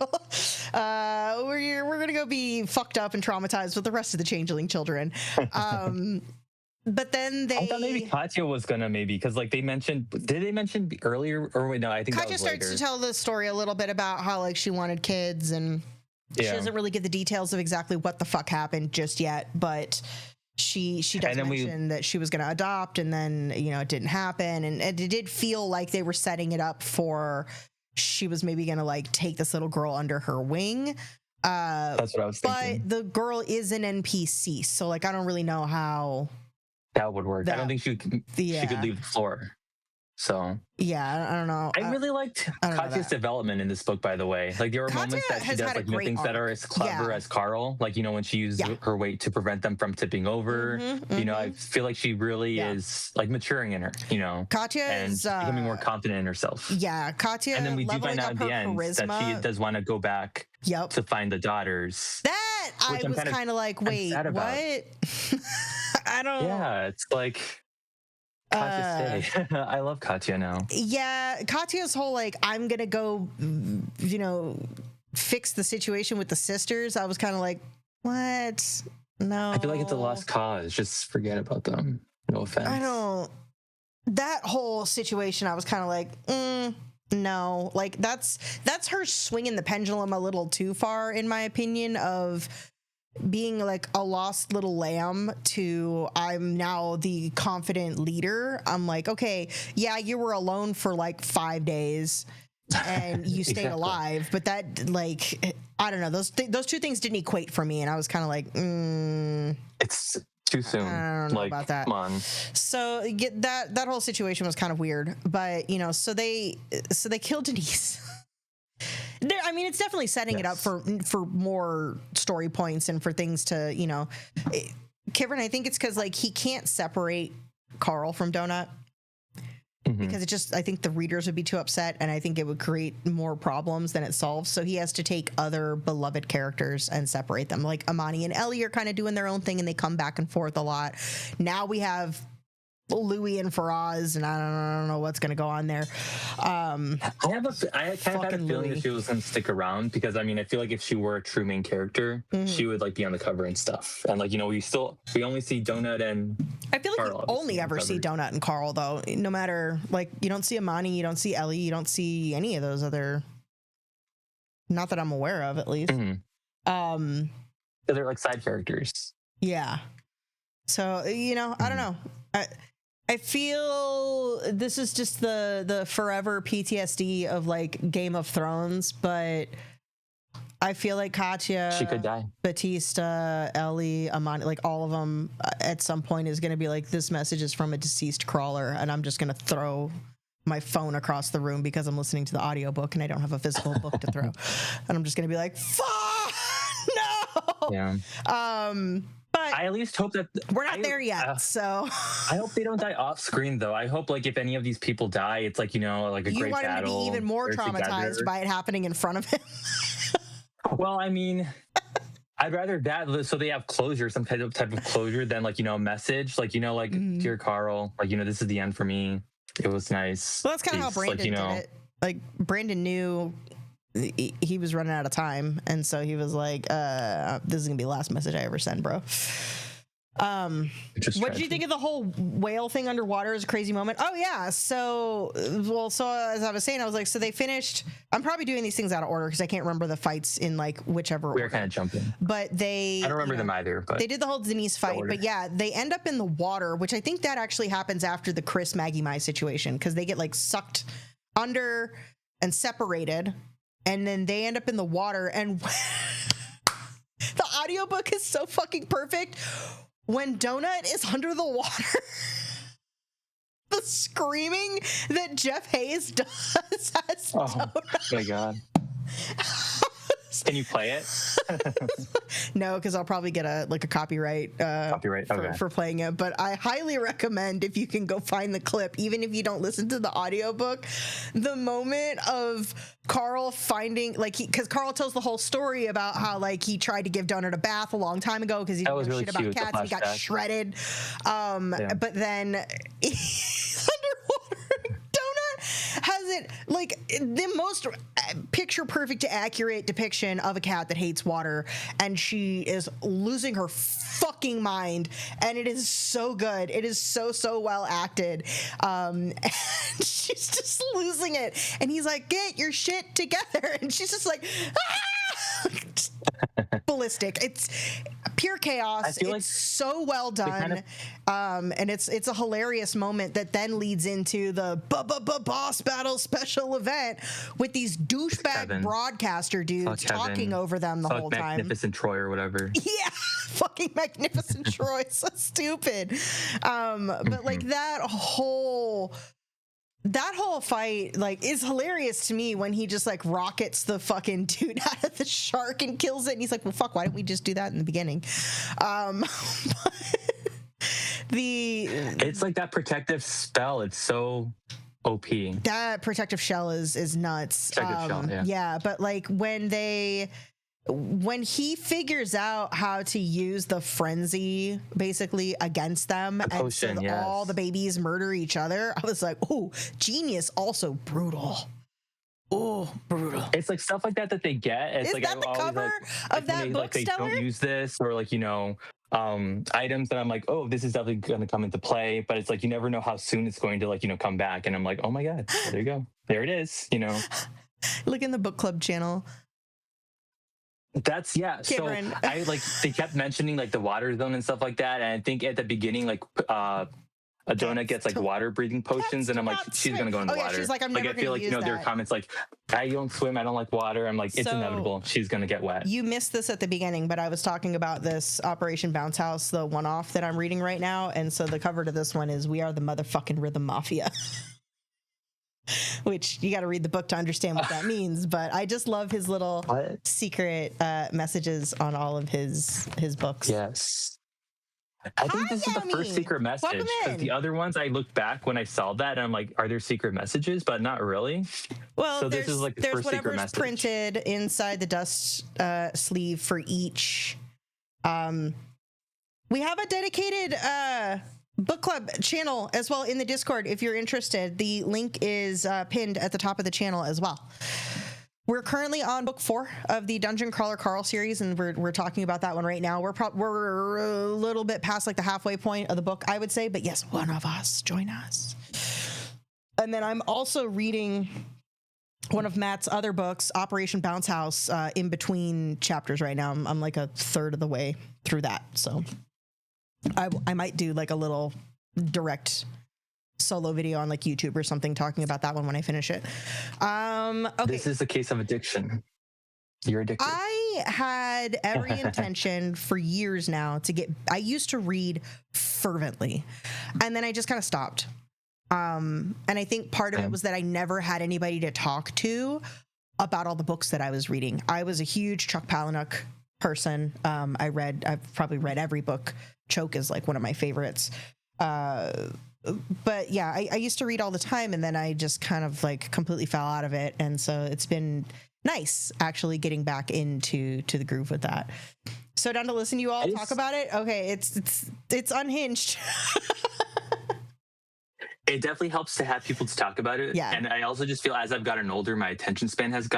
we're gonna go be fucked up and traumatized with the rest of the changeling children. But then I thought maybe Katya was gonna because like they mentioned, did they mention earlier or wait, no, I think Katya that was starts later. to tell the story a little bit about how like she wanted kids, and she doesn't really give the details of exactly what the fuck happened just yet, but she does mention that she was going to adopt, and then, you know, it didn't happen. And it did feel like they were setting it up for she was maybe going to like take this little girl under her wing. That's what I was thinking. But the girl is an NPC, so like I don't really know how that would work. I don't think she could leave the floor. So yeah, I don't know. I really liked Katya's development in this book, by the way. Like there were moments that she does like things that are as clever as Carl. Like, you know, when she used her weight to prevent them from tipping over. You know, I feel like she really is like maturing in her, you know. Katya and is becoming more confident in herself. Yeah, Katya. And then we do find out at the end that she does want to go back to find the daughters. That I was kind of like, wait, what? I don't. Yeah, it's like. Katya stay. I love Katya now. Yeah, Katya's whole like, I'm gonna go, you know, fix the situation with the sisters. I was kind of like, what? No. I feel like it's a lost cause. Just forget about them. No offense. I don't. That whole situation, I was kind of like, no. Like that's her swinging the pendulum a little too far, in my opinion, of being like a lost little lamb to I'm now the confident leader. I'm like, okay, yeah, you were alone for like 5 days and you stayed alive, but that like, I don't know, those two things didn't equate for me, and I was kind of like, it's too soon. I don't know about that. Come on. So that whole situation was kind of weird, but you know, so they killed Denise. I mean, it's definitely setting it up for more story points and for things to, you know, Kivern, I think it's because like he can't separate Carl from Donut because it just, I think the readers would be too upset, and I think it would create more problems than it solves. So he has to take other beloved characters and separate them. Like Amani and Ellie are kind of doing their own thing and they come back and forth a lot. Now we have Louis and Faraz, and I don't know what's going to go on there. I kind of had a feeling that she was going to stick around, because I mean, I feel like if she were a true main character, she would like be on the cover and stuff. And like, you know, we only see Donut and I feel like Carl, you only ever see Donut and Carl, though. No matter, like, you don't see Amani, you don't see Ellie, you don't see any of those other, not that I'm aware of, at least. they're like side characters. Yeah. So, you know, I don't know. I feel this is just the forever PTSD of like Game of Thrones, but I feel like Katya, She could die. Batista, Ellie, Amani, like all of them at some point is going to be like, this message is from a deceased crawler, and I'm just going to throw my phone across the room because I'm listening to the audiobook and I don't have a physical book to throw. And I'm just going to be like, fuck, no. Yeah. But I at least hope that we're not there yet. So I hope they don't die off screen, though. I hope, like, if any of these people die, it's like, you know, like a you great want him to battle. be even more They're traumatized together. by it happening in front of him. Well, I mean, I'd rather that so they have closure, some type of closure than, like, you know, a message, like, you know, like, dear Carl, like, you know, this is the end for me. It was nice. Well, that's kind of how Brandon like, you know, did it. Like, Brandon knew he was running out of time, and so he was like, this is gonna be the last message I ever send, bro. What did you think of the whole whale thing underwater as a crazy moment? Oh yeah, so as I was saying, I was like, so they finished. I'm probably doing these things out of order because I can't remember the fights in like whichever we order. were kind of jumping. But I don't remember them either, but they did the whole Denise fight. But yeah, they end up in the water, which I think that actually happens after the Chris Maggie Mai situation, because they get like sucked under and separated, and then they end up in the water. And the audiobook is so fucking perfect. When Donut is under the water, the screaming that Jeff Hayes does as Donut. My God. Can you play it? No, because I'll probably get a copyright for playing it. But I highly recommend, if you can go find the clip, even if you don't listen to the audiobook, the moment of Carl finding, like, because Carl tells the whole story about how like he tried to give Donut a bath a long time ago because he didn't know shit about cats and he got shredded. But then he's underwater. Donut has it like the most picture perfect to accurate depiction of a cat that hates water, and she is losing her fucking mind, and it is so good. It is so well acted, and she's just losing it, and he's like, get your shit together, and she's just like, ballistic. It's pure chaos. It's like so well done. And it's a hilarious moment that then leads into the boss battle special event with these douchebag broadcaster dudes talking over them the whole time. Magnificent Troy or whatever. Yeah, fucking Magnificent Troy. So stupid. But like that whole fight like is hilarious to me when he just like rockets the fucking dude out of the shark and kills it, and he's like, well fuck, why didn't we just do that in the beginning? It's like that protective spell, it's so OP. That protective shell is nuts. Shell, yeah, but like when he figures out how to use the frenzy basically against them, the potion, and so all the babies murder each other, I was like, oh, genius, also brutal. Oh, brutal. It's like stuff like that they get. It's is like, that the cover of that book, they Stellar? Don't use this, or like, you know, items that I'm like, oh, this is definitely going to come into play, but it's like you never know how soon it's going to, like, you know, come back, and I'm like, oh my God, there you go, there it is, you know. Look in the book club channel. That's Kivrin. So I like they kept mentioning like the water zone and stuff like that, and I think at the beginning like a Donut gets like water breathing potions, and I'm like, she's gonna go in the water. She's like, I'm never I feel like, you know, there are comments like, I don't swim, I don't like water. I'm like, it's inevitable, she's gonna get wet. You missed this at the beginning, but I was talking about this Operation Bounce House, the one-off that I'm reading right now, and so the cover to this one is "We Are the Motherfucking Rhythm Mafia." Which you got to read the book to understand what that means, but I just love his little secret messages on all of his books. Yes. I think this is the first secret message, because the other ones I looked back when I saw that and I'm like, are there secret messages? But not really. Well, so this is like the first secret message. There's whatever's printed inside the dust sleeve for each. We have a dedicated book club channel as well in the Discord if you're interested. The link is pinned at the top of the channel as well. We're currently on book 4 of the Dungen Crawler Carl series, and we're talking about that one right now. We're a little bit past like the halfway point of the book, I would say, but yes, one of us, join us. And then I'm also reading one of Matt's other books, Operation Bounce House, in between chapters right now. I'm like a third of the way through that, so I might do like a little direct solo video on like YouTube or something talking about that one when I finish it. Okay. This is a case of addiction. You're addicted. I had every intention for years now I used to read fervently, and then I just kind of stopped. And I think part of it was that I never had anybody to talk to about all the books that I was reading. I was a huge Chuck Palahniuk person. I've probably read every book. Choke is like one of my favorites. But yeah, I used to read all the time, and then I just kind of like completely fell out of it. And so it's been nice actually getting back into the groove with that. So down to listen to you all talk about it. Okay, it's unhinged. It definitely helps to have people to talk about it. Yeah. And I also just feel as I've gotten older, my attention span has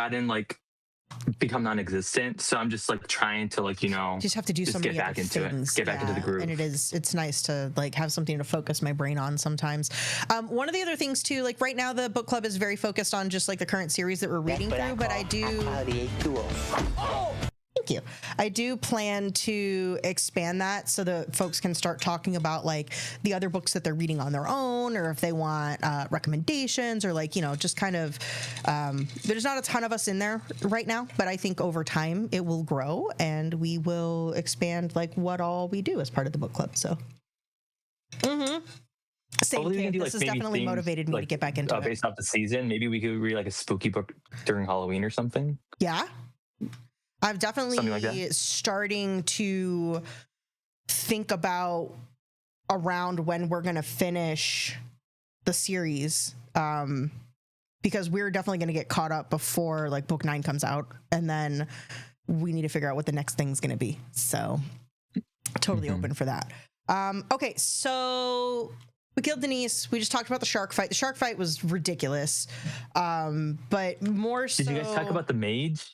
become non-existent. So I'm just like trying to just have to do some get back into things. it, get back into the groove. And it's nice to like have something to focus my brain on sometimes. One of the other things too, like right now the book club is very focused on just like the current series that we're reading through, but I do. Thank you. I do plan to expand that so that folks can start talking about like the other books that they're reading on their own, or if they want recommendations, or like, just kind of, there's not a ton of us in there right now, but I think over time it will grow and we will expand like what all we do as part of the book club. So, same Hopefully we thing. can do, This has definitely motivated me to get back into it. Based off the season, maybe we could read like a spooky book during Halloween or something. Yeah. I'm definitely like starting to think about around when we're going to finish the series, because we're definitely going to get caught up before like book 9 comes out, and then we need to figure out what the next thing's going to be. So totally open for that. Okay, so we killed Denise. We just talked about the shark fight. The shark fight was ridiculous, but more so. Did you guys talk about the mage?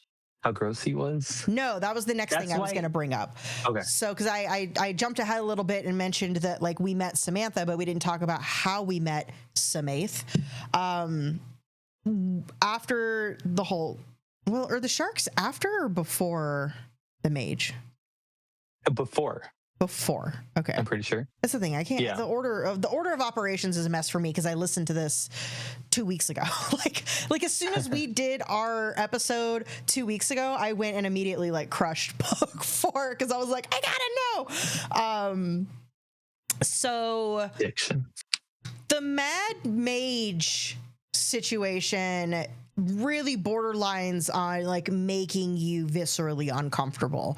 How gross he was? No, that was the next thing I was going to bring up. Okay. So, because I jumped ahead a little bit and mentioned that like we met Samantha, but we didn't talk about how we met Samaith. After the whole, are the sharks after or before the mage? Before. Okay. I'm pretty sure. That's the thing. I can't. Yeah. The order of operations is a mess for me because I listened to this 2 weeks ago. like as soon as we did our episode 2 weeks ago, I went and immediately like crushed book 4 because I was like, I gotta know. So addiction. The Mad Mage situation really borderlines on like making you viscerally uncomfortable,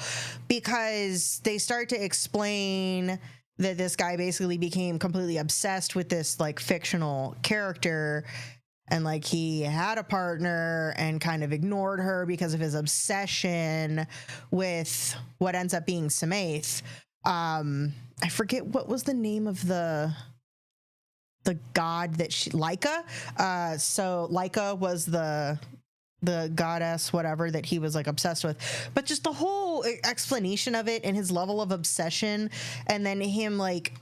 because they start to explain that this guy basically became completely obsessed with this like fictional character, and like he had a partner and kind of ignored her because of his obsession with what ends up being Samaith. I forget what was the name of the god that Laika. So Laika was the goddess, whatever, that he was like obsessed with. But just the whole explanation of it and his level of obsession, and then him like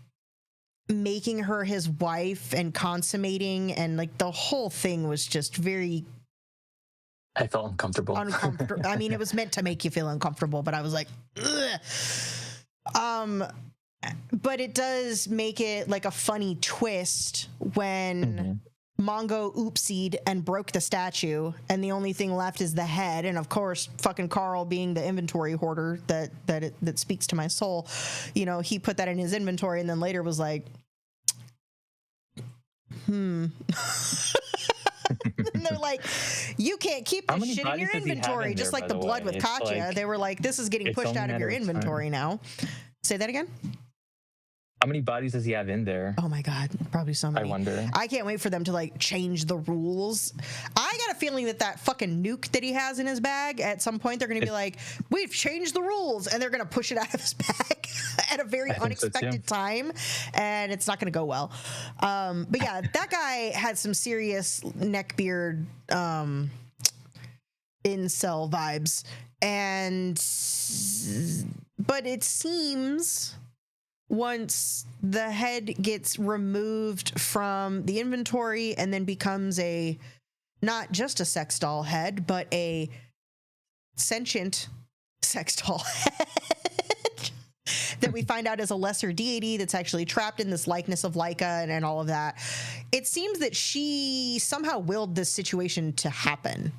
making her his wife and consummating, and like the whole thing was just very. I felt uncomfortable. I mean, it was meant to make you feel uncomfortable, but I was like, ugh. But it does make it like a funny twist when Mongo oopsied and broke the statue, and the only thing left is the head. And of course, fucking Carl, being the inventory hoarder that speaks to my soul, he put that in his inventory, and then later was like, And they're like, you can't keep this shit in your inventory, just like the blood with Katya. They were like, this is getting pushed out of your inventory now. Say that again. How many bodies does he have in there? Oh my God, probably so many. I wonder. I can't wait for them to like change the rules. I got a feeling that fucking nuke that he has in his bag, at some point they're going to be like, we've changed the rules, and they're going to push it out of his bag at a very unexpected time, and it's not going to go well. But yeah, that guy had some serious neckbeard incel vibes, but it seems once the head gets removed from the inventory and then becomes not just a sex doll head, but a sentient sex doll head, that we find out is a lesser deity that's actually trapped in this likeness of Laika and all of that. It seems that she somehow willed this situation to happen,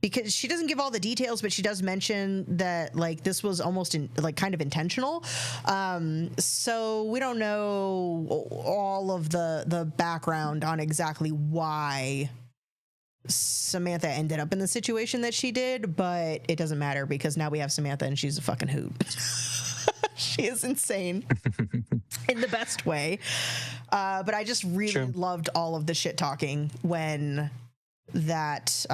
because she doesn't give all the details, but she does mention that like this was almost kind of intentional. So we don't know all of the background on exactly why Samantha ended up in the situation that she did, but it doesn't matter because now we have Samantha and she's a fucking hoot. She is insane in the best way. But I just really loved all of the shit talking when that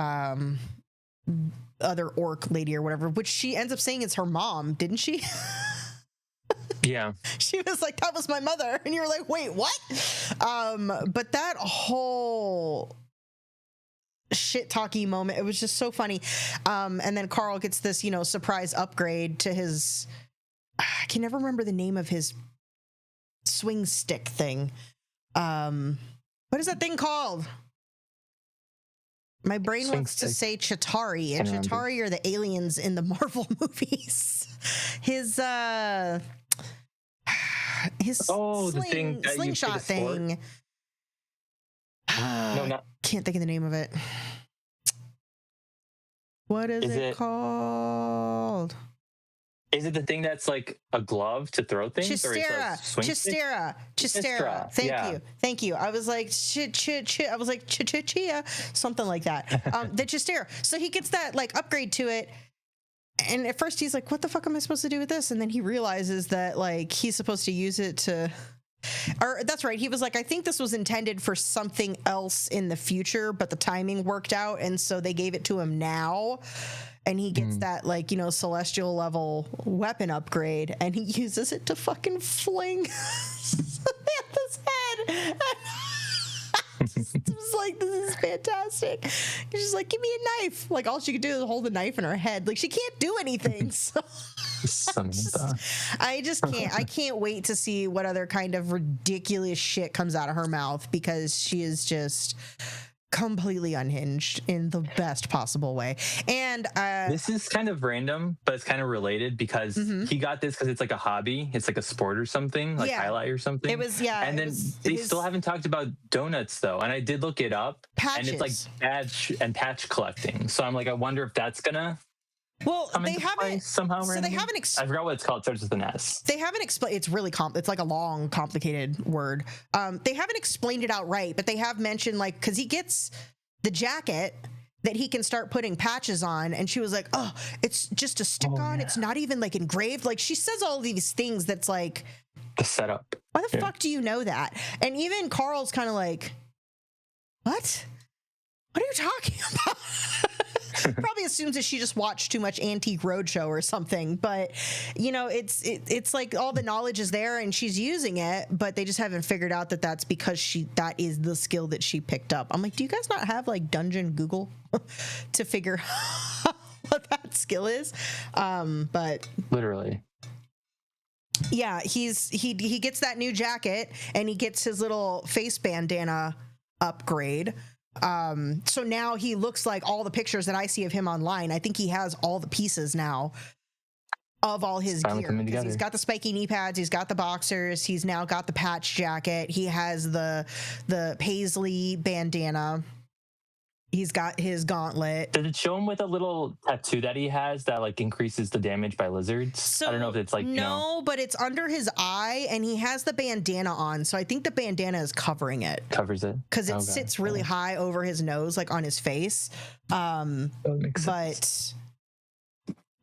other orc lady or whatever, which she ends up saying is her mom, didn't she? Yeah. She was like, that was my mother. And you were like, wait, what? But that whole shit talky moment, it was just so funny. And then Carl gets this, surprise upgrade to his, I can never remember the name of his swing stick thing. What is that thing called? My brain wants to say Chitauri, and Chitauri are the aliens in the Marvel movies. His the thing that slingshot thing. No, can't think of the name of it. What is it called? Is it the thing that's like a glove to throw things? Chistera. Thank you. I was like, I was like, chia, something like that. The Chistera. So he gets that like upgrade to it. And at first he's like, what the fuck am I supposed to do with this? And then he realizes that like he's supposed to use it to, or that's right. He was like, I think this was intended for something else in the future, but the timing worked out. And so they gave it to him now. And he gets that, like, celestial level weapon upgrade, and he uses it to fucking fling Samantha's head. It was like, this is fantastic. She's just like, give me a knife. Like, all she could do is hold the knife in her head. Like, she can't do anything. So I just can't. I can't wait to see what other kind of ridiculous shit comes out of her mouth, because she is just completely unhinged in the best possible way. And this is kind of random, but it's kind of related, because he got this because it's like a hobby, it's like a sport or something, like highlight or something. It was, and then they still haven't talked about donuts though, and I did look it up. Patches. And it's like patch collecting, so I'm like, I wonder if that's gonna they haven't somehow. So they haven't. I forgot what it's called. It starts with an S. They haven't explained. It's really it's like a long, complicated word. They haven't explained it outright, but they have mentioned, like, because he gets the jacket that he can start putting patches on, and she was like, "Oh, it's just a stick on. Yeah. It's not even like engraved." Like, she says all these things that's like the setup. Why the fuck do you know that? And even Carl's kind of like, "What? What are you talking about?" Probably assumes that she just watched too much Antique Roadshow or something, but it's like all the knowledge is there and she's using it, but they just haven't figured out that that's because that is the skill that she picked up. I'm like, do you guys not have like Dungeon Google to figure out what that skill is? But literally, yeah, he gets that new jacket and he gets his little face bandana upgrade. So now he looks like all the pictures that I see of him online. I think he has all the pieces now of all his gear, because he's got the spiky knee pads, he's got the boxers, he's now got the patch jacket, he has the paisley bandana, he's got his gauntlet. Does it show him with a little tattoo that he has that like increases the damage by lizards? So, I don't know if it's like but it's under his eye and he has the bandana on, so I think the bandana is covering it. Covers it because it sits really high over his nose, like on his face. That makes sense.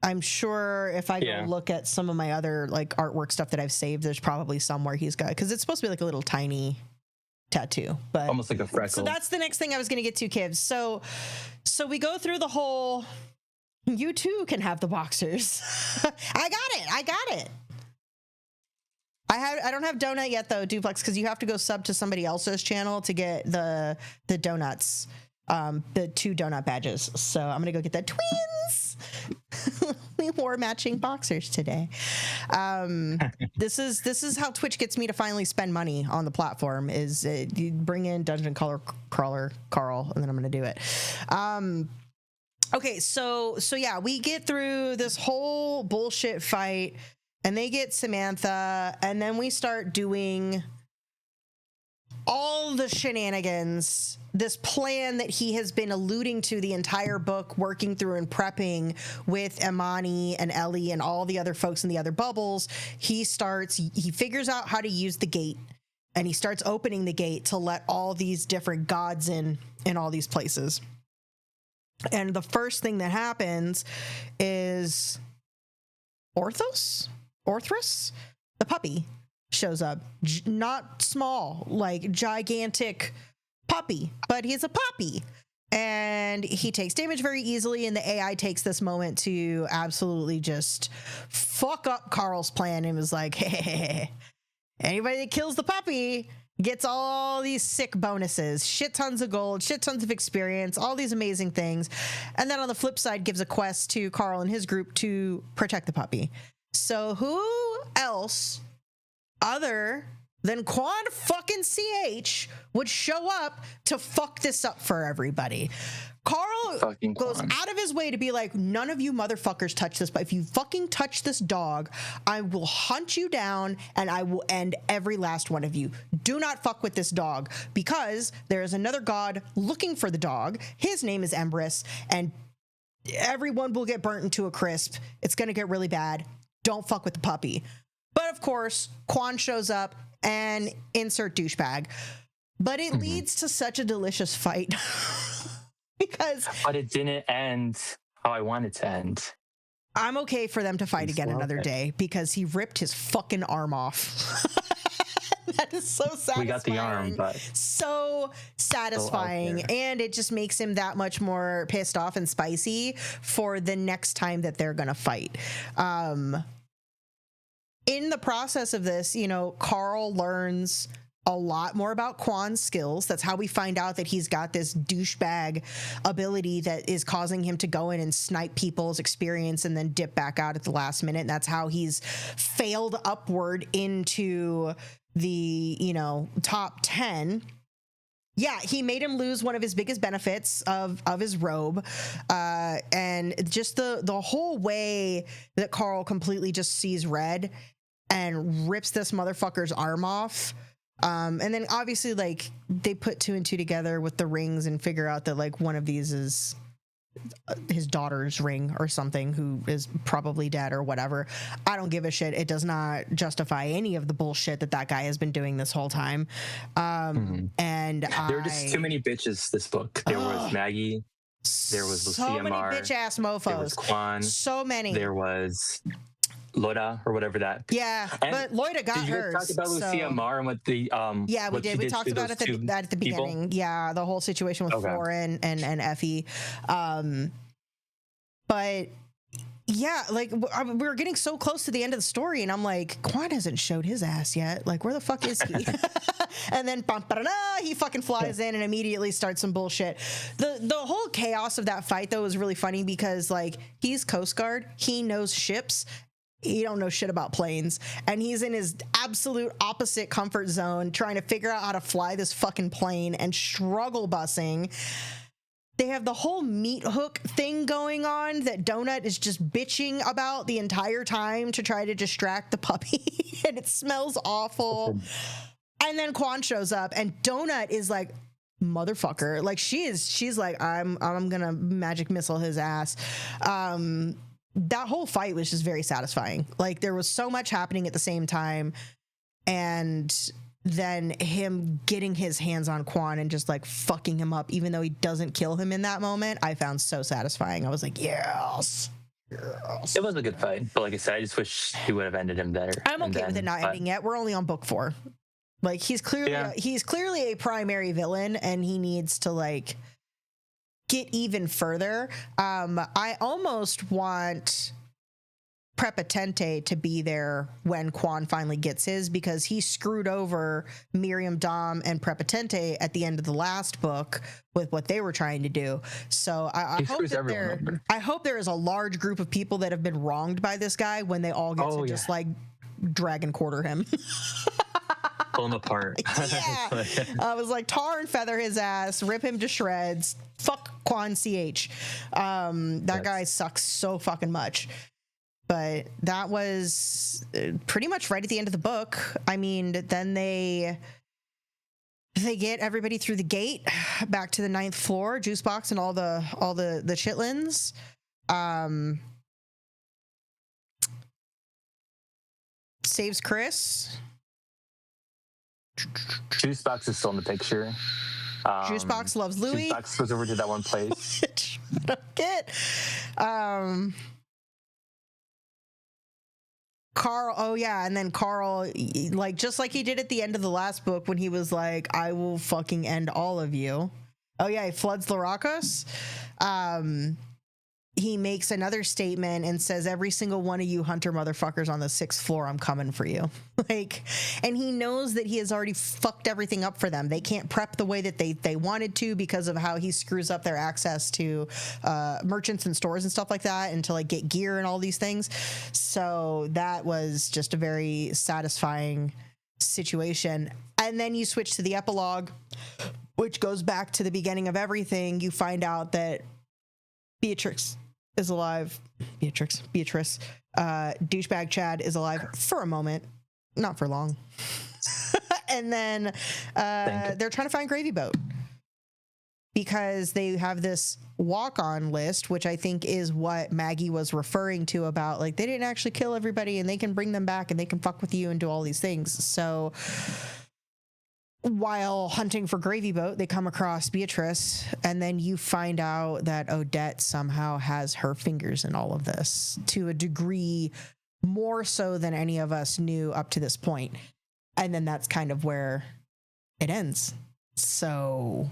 I'm sure if I go look at some of my other like artwork stuff that I've saved, there's probably somewhere he's got, because it's supposed to be like a little tiny tattoo, but almost like a freckle. So that's the next thing I was going to get to, Kivs. So we go through the whole, you too can have the boxers. I got it. I don't have donut yet though, Duplex, because you have to go sub to somebody else's channel to get the donuts, the 2 donut badges. So I'm gonna go get that. Twins. We wore matching boxers today. This is how Twitch gets me to finally spend money on the platform, is you bring in Dungen Crawler Carl, and then I'm gonna do it. Okay, so yeah, we get through this whole bullshit fight and they get Samantha, and then we start doing all the shenanigans, this plan that he has been alluding to the entire book, working through and prepping with Imani and Ellie and all the other folks in the other bubbles. He figures out how to use the gate, and he starts opening the gate to let all these different gods in all these places. And the first thing that happens is Orthros, the puppy, shows up. Not small, like gigantic puppy, but he's a puppy. And he takes damage very easily, and the AI takes this moment to absolutely just fuck up Carl's plan and was like, hey, anybody that kills the puppy gets all these sick bonuses, shit tons of gold, shit tons of experience, all these amazing things. And then on the flip side, gives a quest to Carl and his group to protect the puppy. So who else other than Quan fucking CH would show up to fuck this up for everybody? Carl goes out of his way to be like, none of you motherfuckers touch this, but if you fucking touch this dog, I will hunt you down and I will end every last one of you. Do not fuck with this dog, because there is another god looking for the dog. His name is Empress, and everyone will get burnt into a crisp. It's going to get really bad. Don't fuck with the puppy. But of course, Quan shows up and insert douchebag. But it leads to such a delicious fight. But it didn't end how I wanted to end. I'm okay for them to fight again another day, because he ripped his fucking arm off. That is so satisfying. We got the arm, but so satisfying. And it just makes him that much more pissed off and spicy for the next time that they're going to fight. In the process of this, Carl learns a lot more about Quan's skills. That's how we find out that he's got this douchebag ability that is causing him to go in and snipe people's experience and then dip back out at the last minute. And that's how he's failed upward into the, top 10. Yeah, he made him lose one of his biggest benefits of his robe. And just the whole way that Carl completely just sees red and rips this motherfucker's arm off. And then obviously, like, they put 2 and 2 together with the rings and figure out that, like, one of these is his daughter's ring or something, who is probably dead or whatever. I don't give a shit. It does not justify any of the bullshit that guy has been doing this whole time. And there were just too many bitches this book. There was Maggie. There was Lucia so many Mar. bitch ass mofos. There was Quan. So many. There was Loda or whatever that. Yeah, and but Loida got hers. Did you talk about Lucia Mar and what the yeah, we did. We talked about it at the beginning. Yeah, the whole situation with Florin and Effie. But yeah, like we were getting so close to the end of the story, and I'm like, Quan hasn't showed his ass yet. Like, where the fuck is he? And then he fucking flies in and immediately starts some bullshit. The whole chaos of that fight though was really funny, because like, he's Coast Guard, he knows ships. He don't know shit about planes, and he's in his absolute opposite comfort zone trying to figure out how to fly this fucking plane and struggle busing. They have the whole meat hook thing going on that Donut is just bitching about the entire time to try to distract the puppy, and it smells awful. And then Quan shows up, and Donut is like, motherfucker, like she's like, I'm gonna magic missile his ass. That whole fight was just very satisfying. Like, there was so much happening at the same time, and then him getting his hands on Quan and just like fucking him up, even though he doesn't kill him in that moment, I found so satisfying. I was like, yes. It was a good fight, but like I said, I just wish he would have ended him better. I'm okay with it not ending yet. We're only on book 4. Like, he's clearly a primary villain, and he needs to like get even further. I almost want Prepotente to be there when Quan finally gets his, because he screwed over Miriam, Dom, and Prepotente at the end of the last book with what they were trying to do. So I hope there is a large group of people that have been wronged by this guy when they all get to just like drag and quarter him. Pull him apart. Yeah. I was like, tar and feather his ass, rip him to shreds. Fuck Quan CH. That guy sucks so fucking much. But that was pretty much right at the end of the book. I mean, then they get everybody through the gate back to the 9th floor, juice box and all the chitlins. Saves Chris. Juicebox is still in the picture. Juicebox loves Louis. Juicebox goes over to that one place. Which I don't get. Carl, oh yeah, and then Carl, like just like he did at the end of the last book when he was like, I will fucking end all of you. Oh yeah, he floods Laracos. He makes another statement and says, every single one of you hunter motherfuckers on the 6th floor, I'm coming for you. Like, and he knows that he has already fucked everything up for them. They can't prep the way that they wanted to because of how he screws up their access to merchants and stores and stuff like that, and to like get gear and all these things. So that was just a very satisfying situation. And then you switch to the epilogue, which goes back to the beginning of everything. You find out that Beatrice is alive. Beatrice. Douchebag Chad is alive for a moment, not for long. And then they're trying to find Gravy Boat because they have this walk-on list, which I think is what Maggie was referring to about, like, they didn't actually kill everybody and they can bring them back and they can fuck with you and do all these things. So while hunting for Gravy Boat, they come across Beatrice, and then you find out that Odette somehow has her fingers in all of this to a degree more so than any of us knew up to this point. And then that's kind of where it ends. So,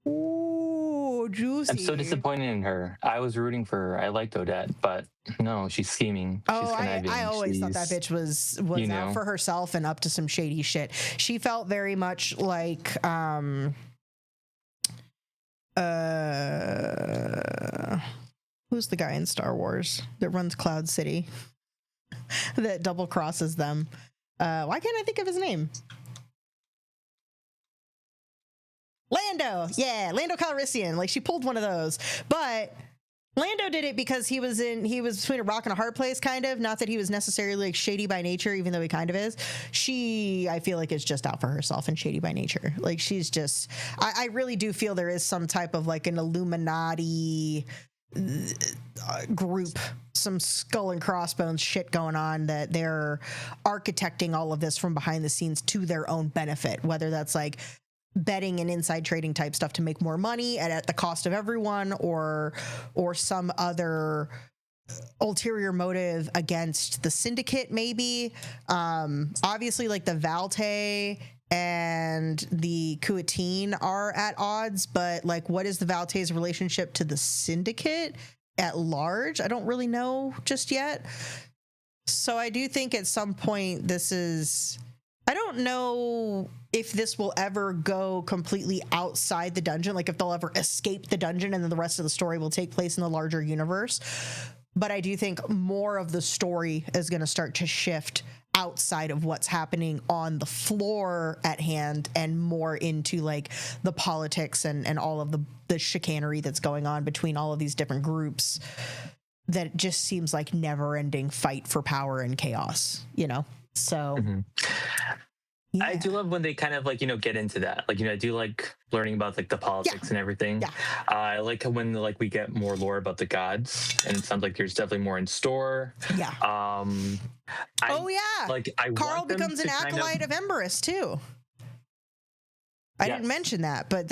ooh, juicy. I'm so disappointed in her. I was rooting for her. I liked Odette, but no, she's scheming. She's conniving. I always thought that bitch was out for herself and up to some shady shit. She felt very much like who's the guy in Star Wars that runs Cloud City that double crosses them? Why can't I think of his name? Lando. Yeah, Lando Calrissian. Like, she pulled one of those. But Lando did it because he was between a rock and a hard place, kind of. Not that he was necessarily like shady by nature, even though he kind of is. She, I feel like, is just out for herself and shady by nature. Like, she's just, I really do feel there is some type of like an Illuminati group, some skull and crossbones shit going on, that they're architecting all of this from behind the scenes to their own benefit, whether that's like betting and inside trading type stuff to make more money at the cost of everyone, or some other ulterior motive against the syndicate, maybe. Obviously, like the Valte and the Kuatine are at odds, but like, what is the Valte's relationship to the syndicate at large? I don't really know just yet. So I do think at some point this is, I don't know if this will ever go completely outside the dungeon, like if they'll ever escape the dungeon and then the rest of the story will take place in the larger universe. But I do think more of the story is going to start to shift outside of what's happening on the floor at hand and more into like the politics and all of the chicanery that's going on between all of these different groups, that it just seems like never-ending fight for power and chaos, you know? So... Mm-hmm. Yeah. I do love when they kind of like, you know, get into that. Like, you know, I do like learning about like the politics and everything. Yeah. I like when like we get more lore about the gods, and it sounds like there's definitely more in store. Yeah. Like Carl becomes an acolyte of Emberus too. I didn't mention that, but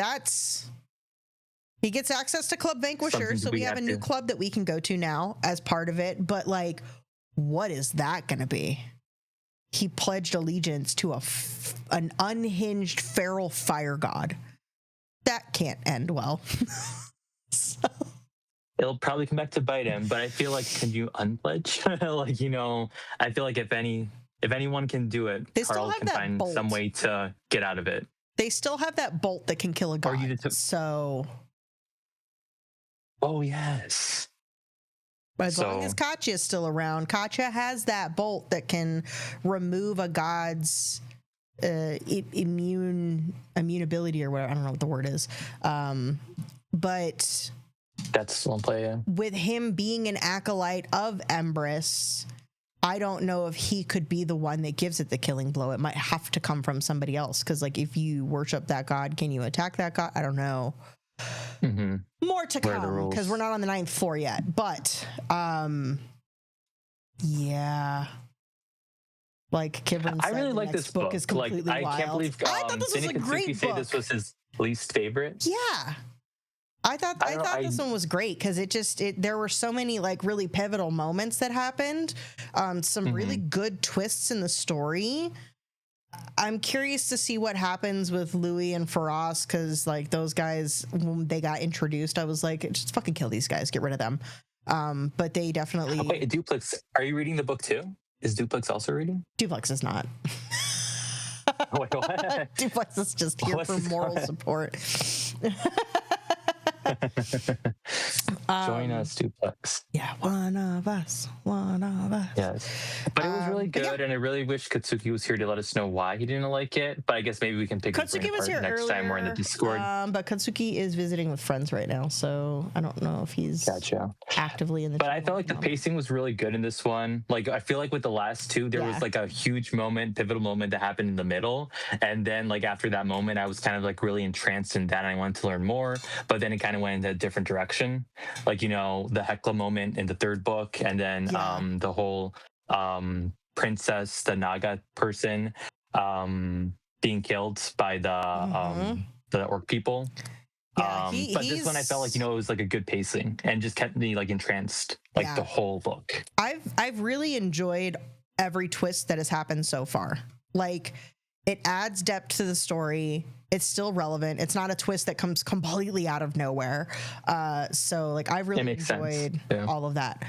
he gets access to Club Vanquisher, so we have a new club that we can go to now as part of it. But like, what is that going to be? He pledged allegiance to an unhinged feral fire god. That can't end well. So. It'll probably come back to bite him, but I feel like, can you unpledge? Like, you know, I feel like if anyone can do it, Carl can find some way to get out of it. They still have that bolt that can kill a god. So. Oh, yes. But as long as Katya is still around, Katya has that bolt that can remove a god's immunability or whatever. I don't know what the word is. But That's one play. Yeah. with him being an acolyte of Empress, I don't know if he could be the one that gives it the killing blow. It might have to come from somebody else, because like if you worship that god, can you attack that god? I don't know. More to come, because we're not on the 9th floor yet. But yeah. Like Kivrin I said, really the like next this book. is completely wild. I can't believe I thought this was didn't a great Katsuki say book. this was his least favorite? Yeah. I thought this one was great, because there were so many like really pivotal moments that happened, some really good twists in the story. I'm curious to see what happens with Louis and Faraz, because like those guys, when they got introduced, I was like, just fucking kill these guys, get rid of them. But they definitely. Wait, Duplex, are you reading the book too? Is Duplex also reading? Duplex is not. Wait, what? Duplex is just here for moral support. Join us, Duplex. Yeah, one of us. Yes, but it was really good, and I really wish Katsuki was here to let us know why he didn't like it. But I guess maybe we can pick his brain Katsuki was apart here next time we're in the Discord. But Katsuki is visiting with friends right now, so I don't know if he's actively in the. But I felt like the pacing was really good in this one. Like I feel like with the last two, there was like a huge moment, pivotal moment that happened in the middle, and then like after that moment, I was kind of like really entranced in that, and I wanted to learn more. But then it kind of went in a different direction, like the Hecla moment in the third book, and then the whole princess, the Naga person, being killed by the orc people. Yeah, but this one I felt like it was like a good pacing and just kept me like entranced like the whole book. I've really enjoyed every twist that has happened so far. Like it adds depth to the story. It's still relevant. It's not a twist that comes completely out of nowhere. So like I really enjoyed all of that.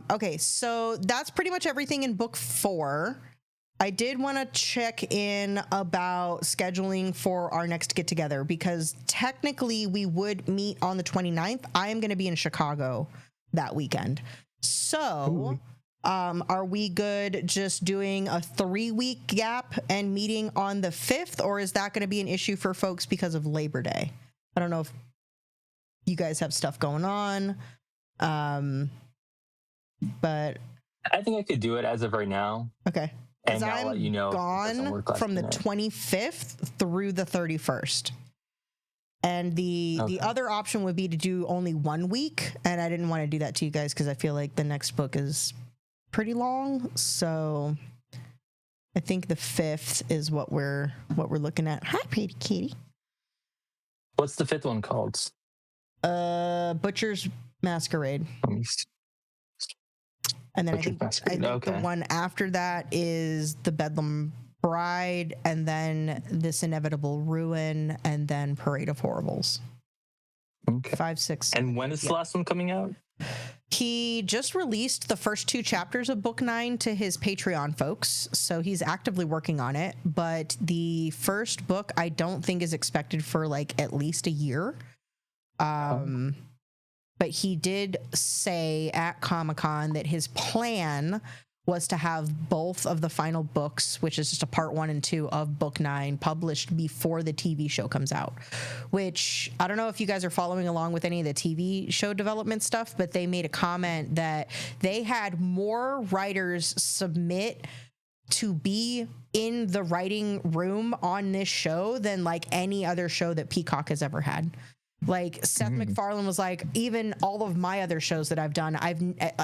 Okay, so that's pretty much everything in book 4. I did want to check in about scheduling for our next get together, because technically we would meet on the 29th. I am going to be in Chicago that weekend. So are we good just doing a 3-week gap and meeting on the 5th, or is that going to be an issue for folks because of Labor Day? I don't know if you guys have stuff going on. But I think I could do it as of right now. Okay. And I'll let you know gone from the 25th through the 31st. And the other option would be to do only 1 week. And I didn't want to do that to you guys because I feel like the next book is pretty long. So I think the 5th is what we're looking at. Hi, pretty kitty. What's the 5th one called? Butcher's Masquerade. And then I think the one after that is The Bedlam Bride, and then This Inevitable Ruin, and then Parade of Horribles. Okay. 5, 6. And when is the last one coming out? He just released the first 2 chapters of book 9 to his Patreon folks, so he's actively working on it. But the first book I don't think is expected for like at least a year. But he did say at Comic-Con that his plan was to have both of the final books, which is just a part 1 and 2 of book 9, published before the TV show comes out. Which, I don't know if you guys are following along with any of the TV show development stuff, but they made a comment that they had more writers submit to be in the writing room on this show than like any other show that Peacock has ever had. Like Seth MacFarlane was like, even all of my other shows that I've done,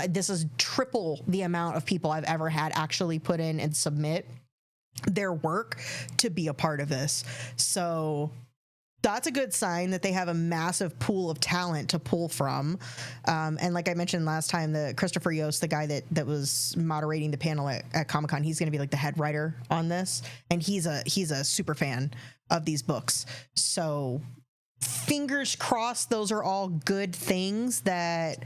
this is triple the amount of people I've ever had actually put in and submit their work to be a part of this. So that's a good sign that they have a massive pool of talent to pull from. And like I mentioned last time, the Christopher Yost, the guy that was moderating the panel at Comic-Con, he's going to be like the head writer on this. And he's a super fan of these books. So fingers crossed, those are all good things that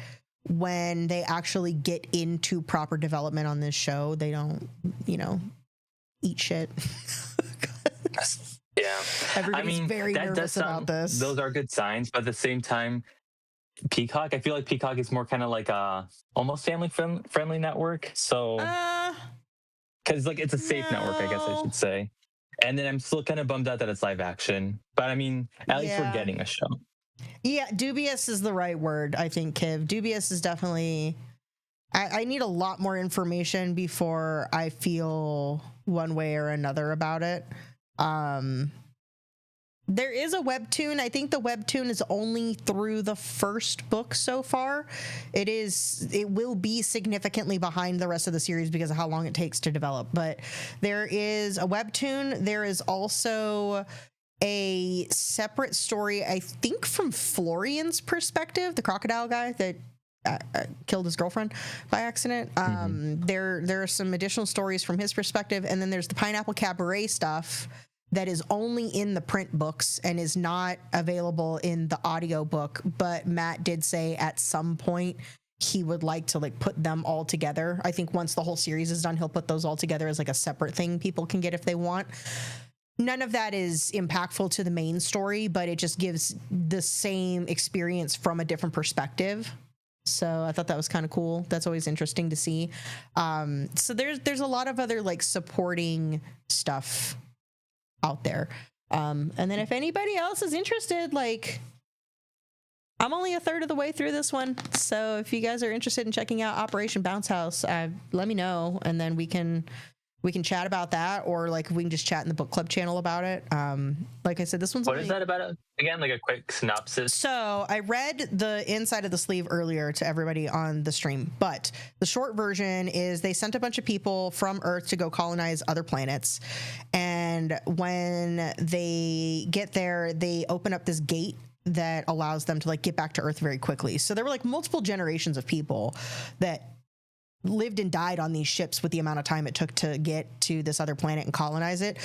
when they actually get into proper development on this show, they don't, eat shit. Yeah. Everybody's very nervous about this. Those are good signs, but at the same time, Peacock, I feel like Peacock is more kind of like a almost family friendly network. So, because like it's a safe network, I guess I should say. And then I'm still kind of bummed out that it's live action. But I mean, at least we're getting a show. Yeah, dubious is the right word, I think, Kiv. Dubious is definitely. I need a lot more information before I feel one way or another about it. There is a webtoon. I think the webtoon is only through the first book so far. It will be significantly behind the rest of the series because of how long it takes to develop. But there is a webtoon. There is also a separate story, I think, from Florian's perspective, the crocodile guy that killed his girlfriend by accident. There are some additional stories from his perspective, and then there's the Pineapple Cabaret stuff that is only in the print books and is not available in the audiobook. But Matt did say at some point he would like to like put them all together. I think once the whole series is done, he'll put those all together as like a separate thing people can get if they want. None of that is impactful to the main story, but it just gives the same experience from a different perspective. So I thought that was kind of cool. That's always interesting to see. So there's a lot of other like supporting stuff out there. And then if anybody else is interested, like I'm only a third of the way through this one. So if you guys are interested in checking out Operation Bounce House, let me know. And then we can chat about that, or like we can just chat in the book club channel about it. Like I said, this one's what is that about again? Like a quick synopsis. So I read the inside of the sleeve earlier to everybody on the stream, but the short version is they sent a bunch of people from Earth to go colonize other planets. And when they get there, they open up this gate that allows them to like get back to Earth very quickly. So there were like multiple generations of people that lived and died on these ships with the amount of time it took to get to this other planet and colonize it.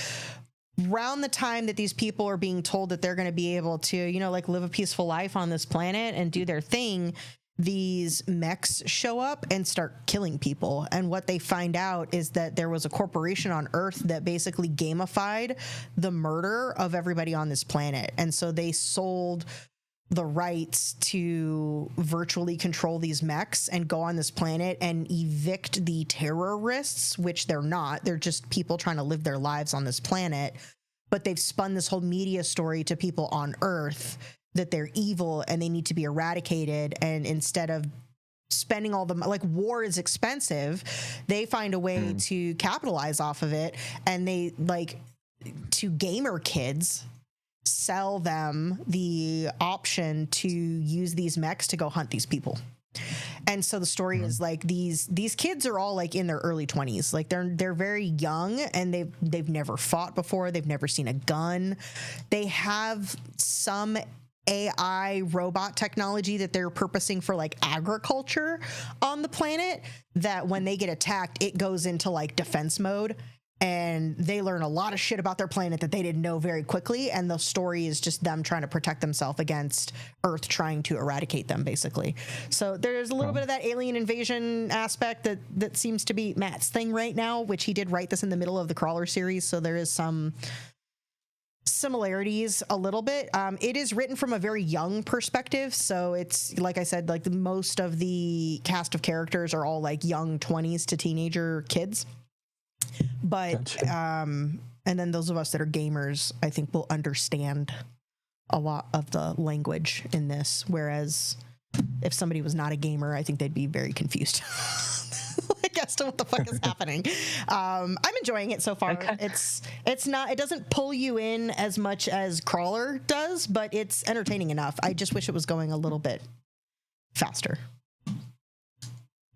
Around the time that these people are being told that they're going to be able to, you know, like live a peaceful life on this planet and do their thing, these mechs show up and start killing people. And what they find out is that there was a corporation on Earth that basically gamified the murder of everybody on this planet. And so they sold the rights to virtually control these mechs and go on this planet and evict the terrorists, which they're not. They're just people trying to live their lives on this planet. But they've spun this whole media story to people on Earth that they're evil and they need to be eradicated. And instead of spending all the, like, war is expensive, they find a way to capitalize off of it. And they, like, to gamer kids, sell them the option to use these mechs to go hunt these people. And so the story is like these kids are all like in their early 20s. Like they're very young and they've never fought before. They've never seen a gun. They have some AI robot technology that they're purposing for like agriculture on the planet, that when they get attacked, it goes into like defense mode. And they learn a lot of shit about their planet that they didn't know very quickly. And the story is just them trying to protect themselves against Earth trying to eradicate them, basically. So there's a little bit of that alien invasion aspect that seems to be Matt's thing right now, which he did write this in the middle of the Crawler series. So there is some similarities a little bit. It is written from a very young perspective. So it's, like I said, like most of the cast of characters are all like young 20s to teenager kids. But and then those of us that are gamers, I think, will understand a lot of the language in this, whereas if somebody was not a gamer, I think they'd be very confused like as to what the fuck is happening. I'm enjoying it so far. Okay. It's not, it doesn't pull you in as much as Crawler does, but it's entertaining enough. I just wish it was going a little bit faster,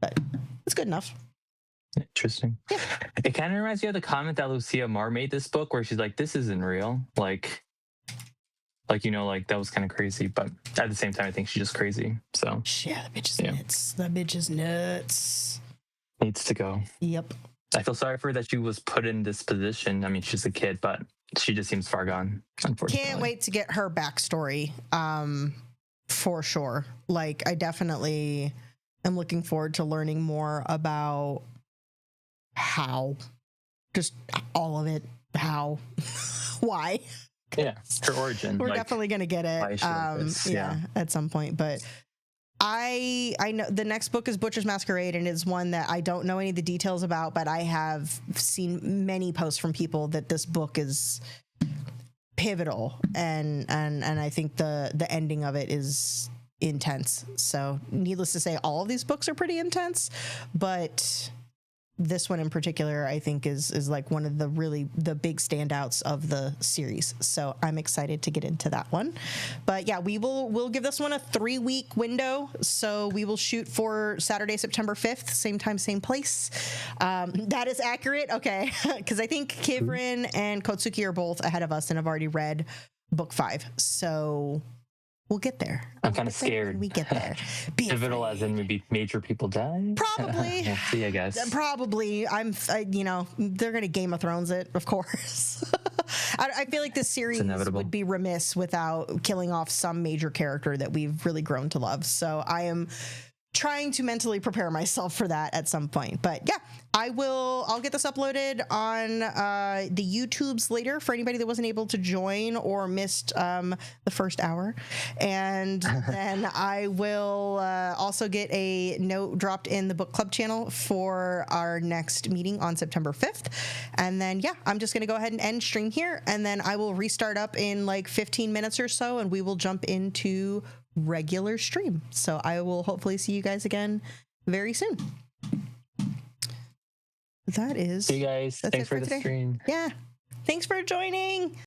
but it's good enough. Interesting. Yeah. It kind of reminds me of the comment that Lucia Marr made this book, where she's like, "This isn't real." Like you know, like that was kind of crazy. But at the same time, I think she's just crazy. So Yeah, the bitch is nuts. That bitch is nuts. Needs to go. Yep. I feel sorry for her that she was put in this position. I mean, she's a kid, but she just seems far gone, unfortunately. Can't wait to get her backstory. For sure. Like, I definitely am looking forward to learning more about how, just all of it, how, why. Yeah, her origin. We're definitely gonna get it. At some point. But I know the next book is Butcher's Masquerade, and is one that I don't know any of the details about, but I have seen many posts from people that this book is pivotal, and I think the ending of it is intense. So needless to say, all of these books are pretty intense, but this one in particular, I think is like one of the big standouts of the series. So I'm excited to get into that one. But yeah, we'll give this one a 3-week window. So we will shoot for Saturday, September 5th, same time, same place. That is accurate. Okay. Because I think Kivrin and Kotsuki are both ahead of us and have already read book 5. So we'll get there. I'm kind of scared. We get there. Pivotal, as in maybe major people die. Probably. We'll see, I guess. Probably. They're gonna Game of Thrones it, of course. I feel like this series would be remiss without killing off some major character that we've really grown to love. So I am trying to mentally prepare myself for that at some point. But yeah, I'll get this uploaded on the YouTubes later for anybody that wasn't able to join or missed the first hour. And then I will also get a note dropped in the book club channel for our next meeting on September 5th. And then, yeah, I'm just going to go ahead and end stream here. And then I will restart up in like 15 minutes or so, and we will jump into regular stream. So I will hopefully see you guys again very soon. That is. See you guys. Thanks for the stream. Yeah. Thanks for joining.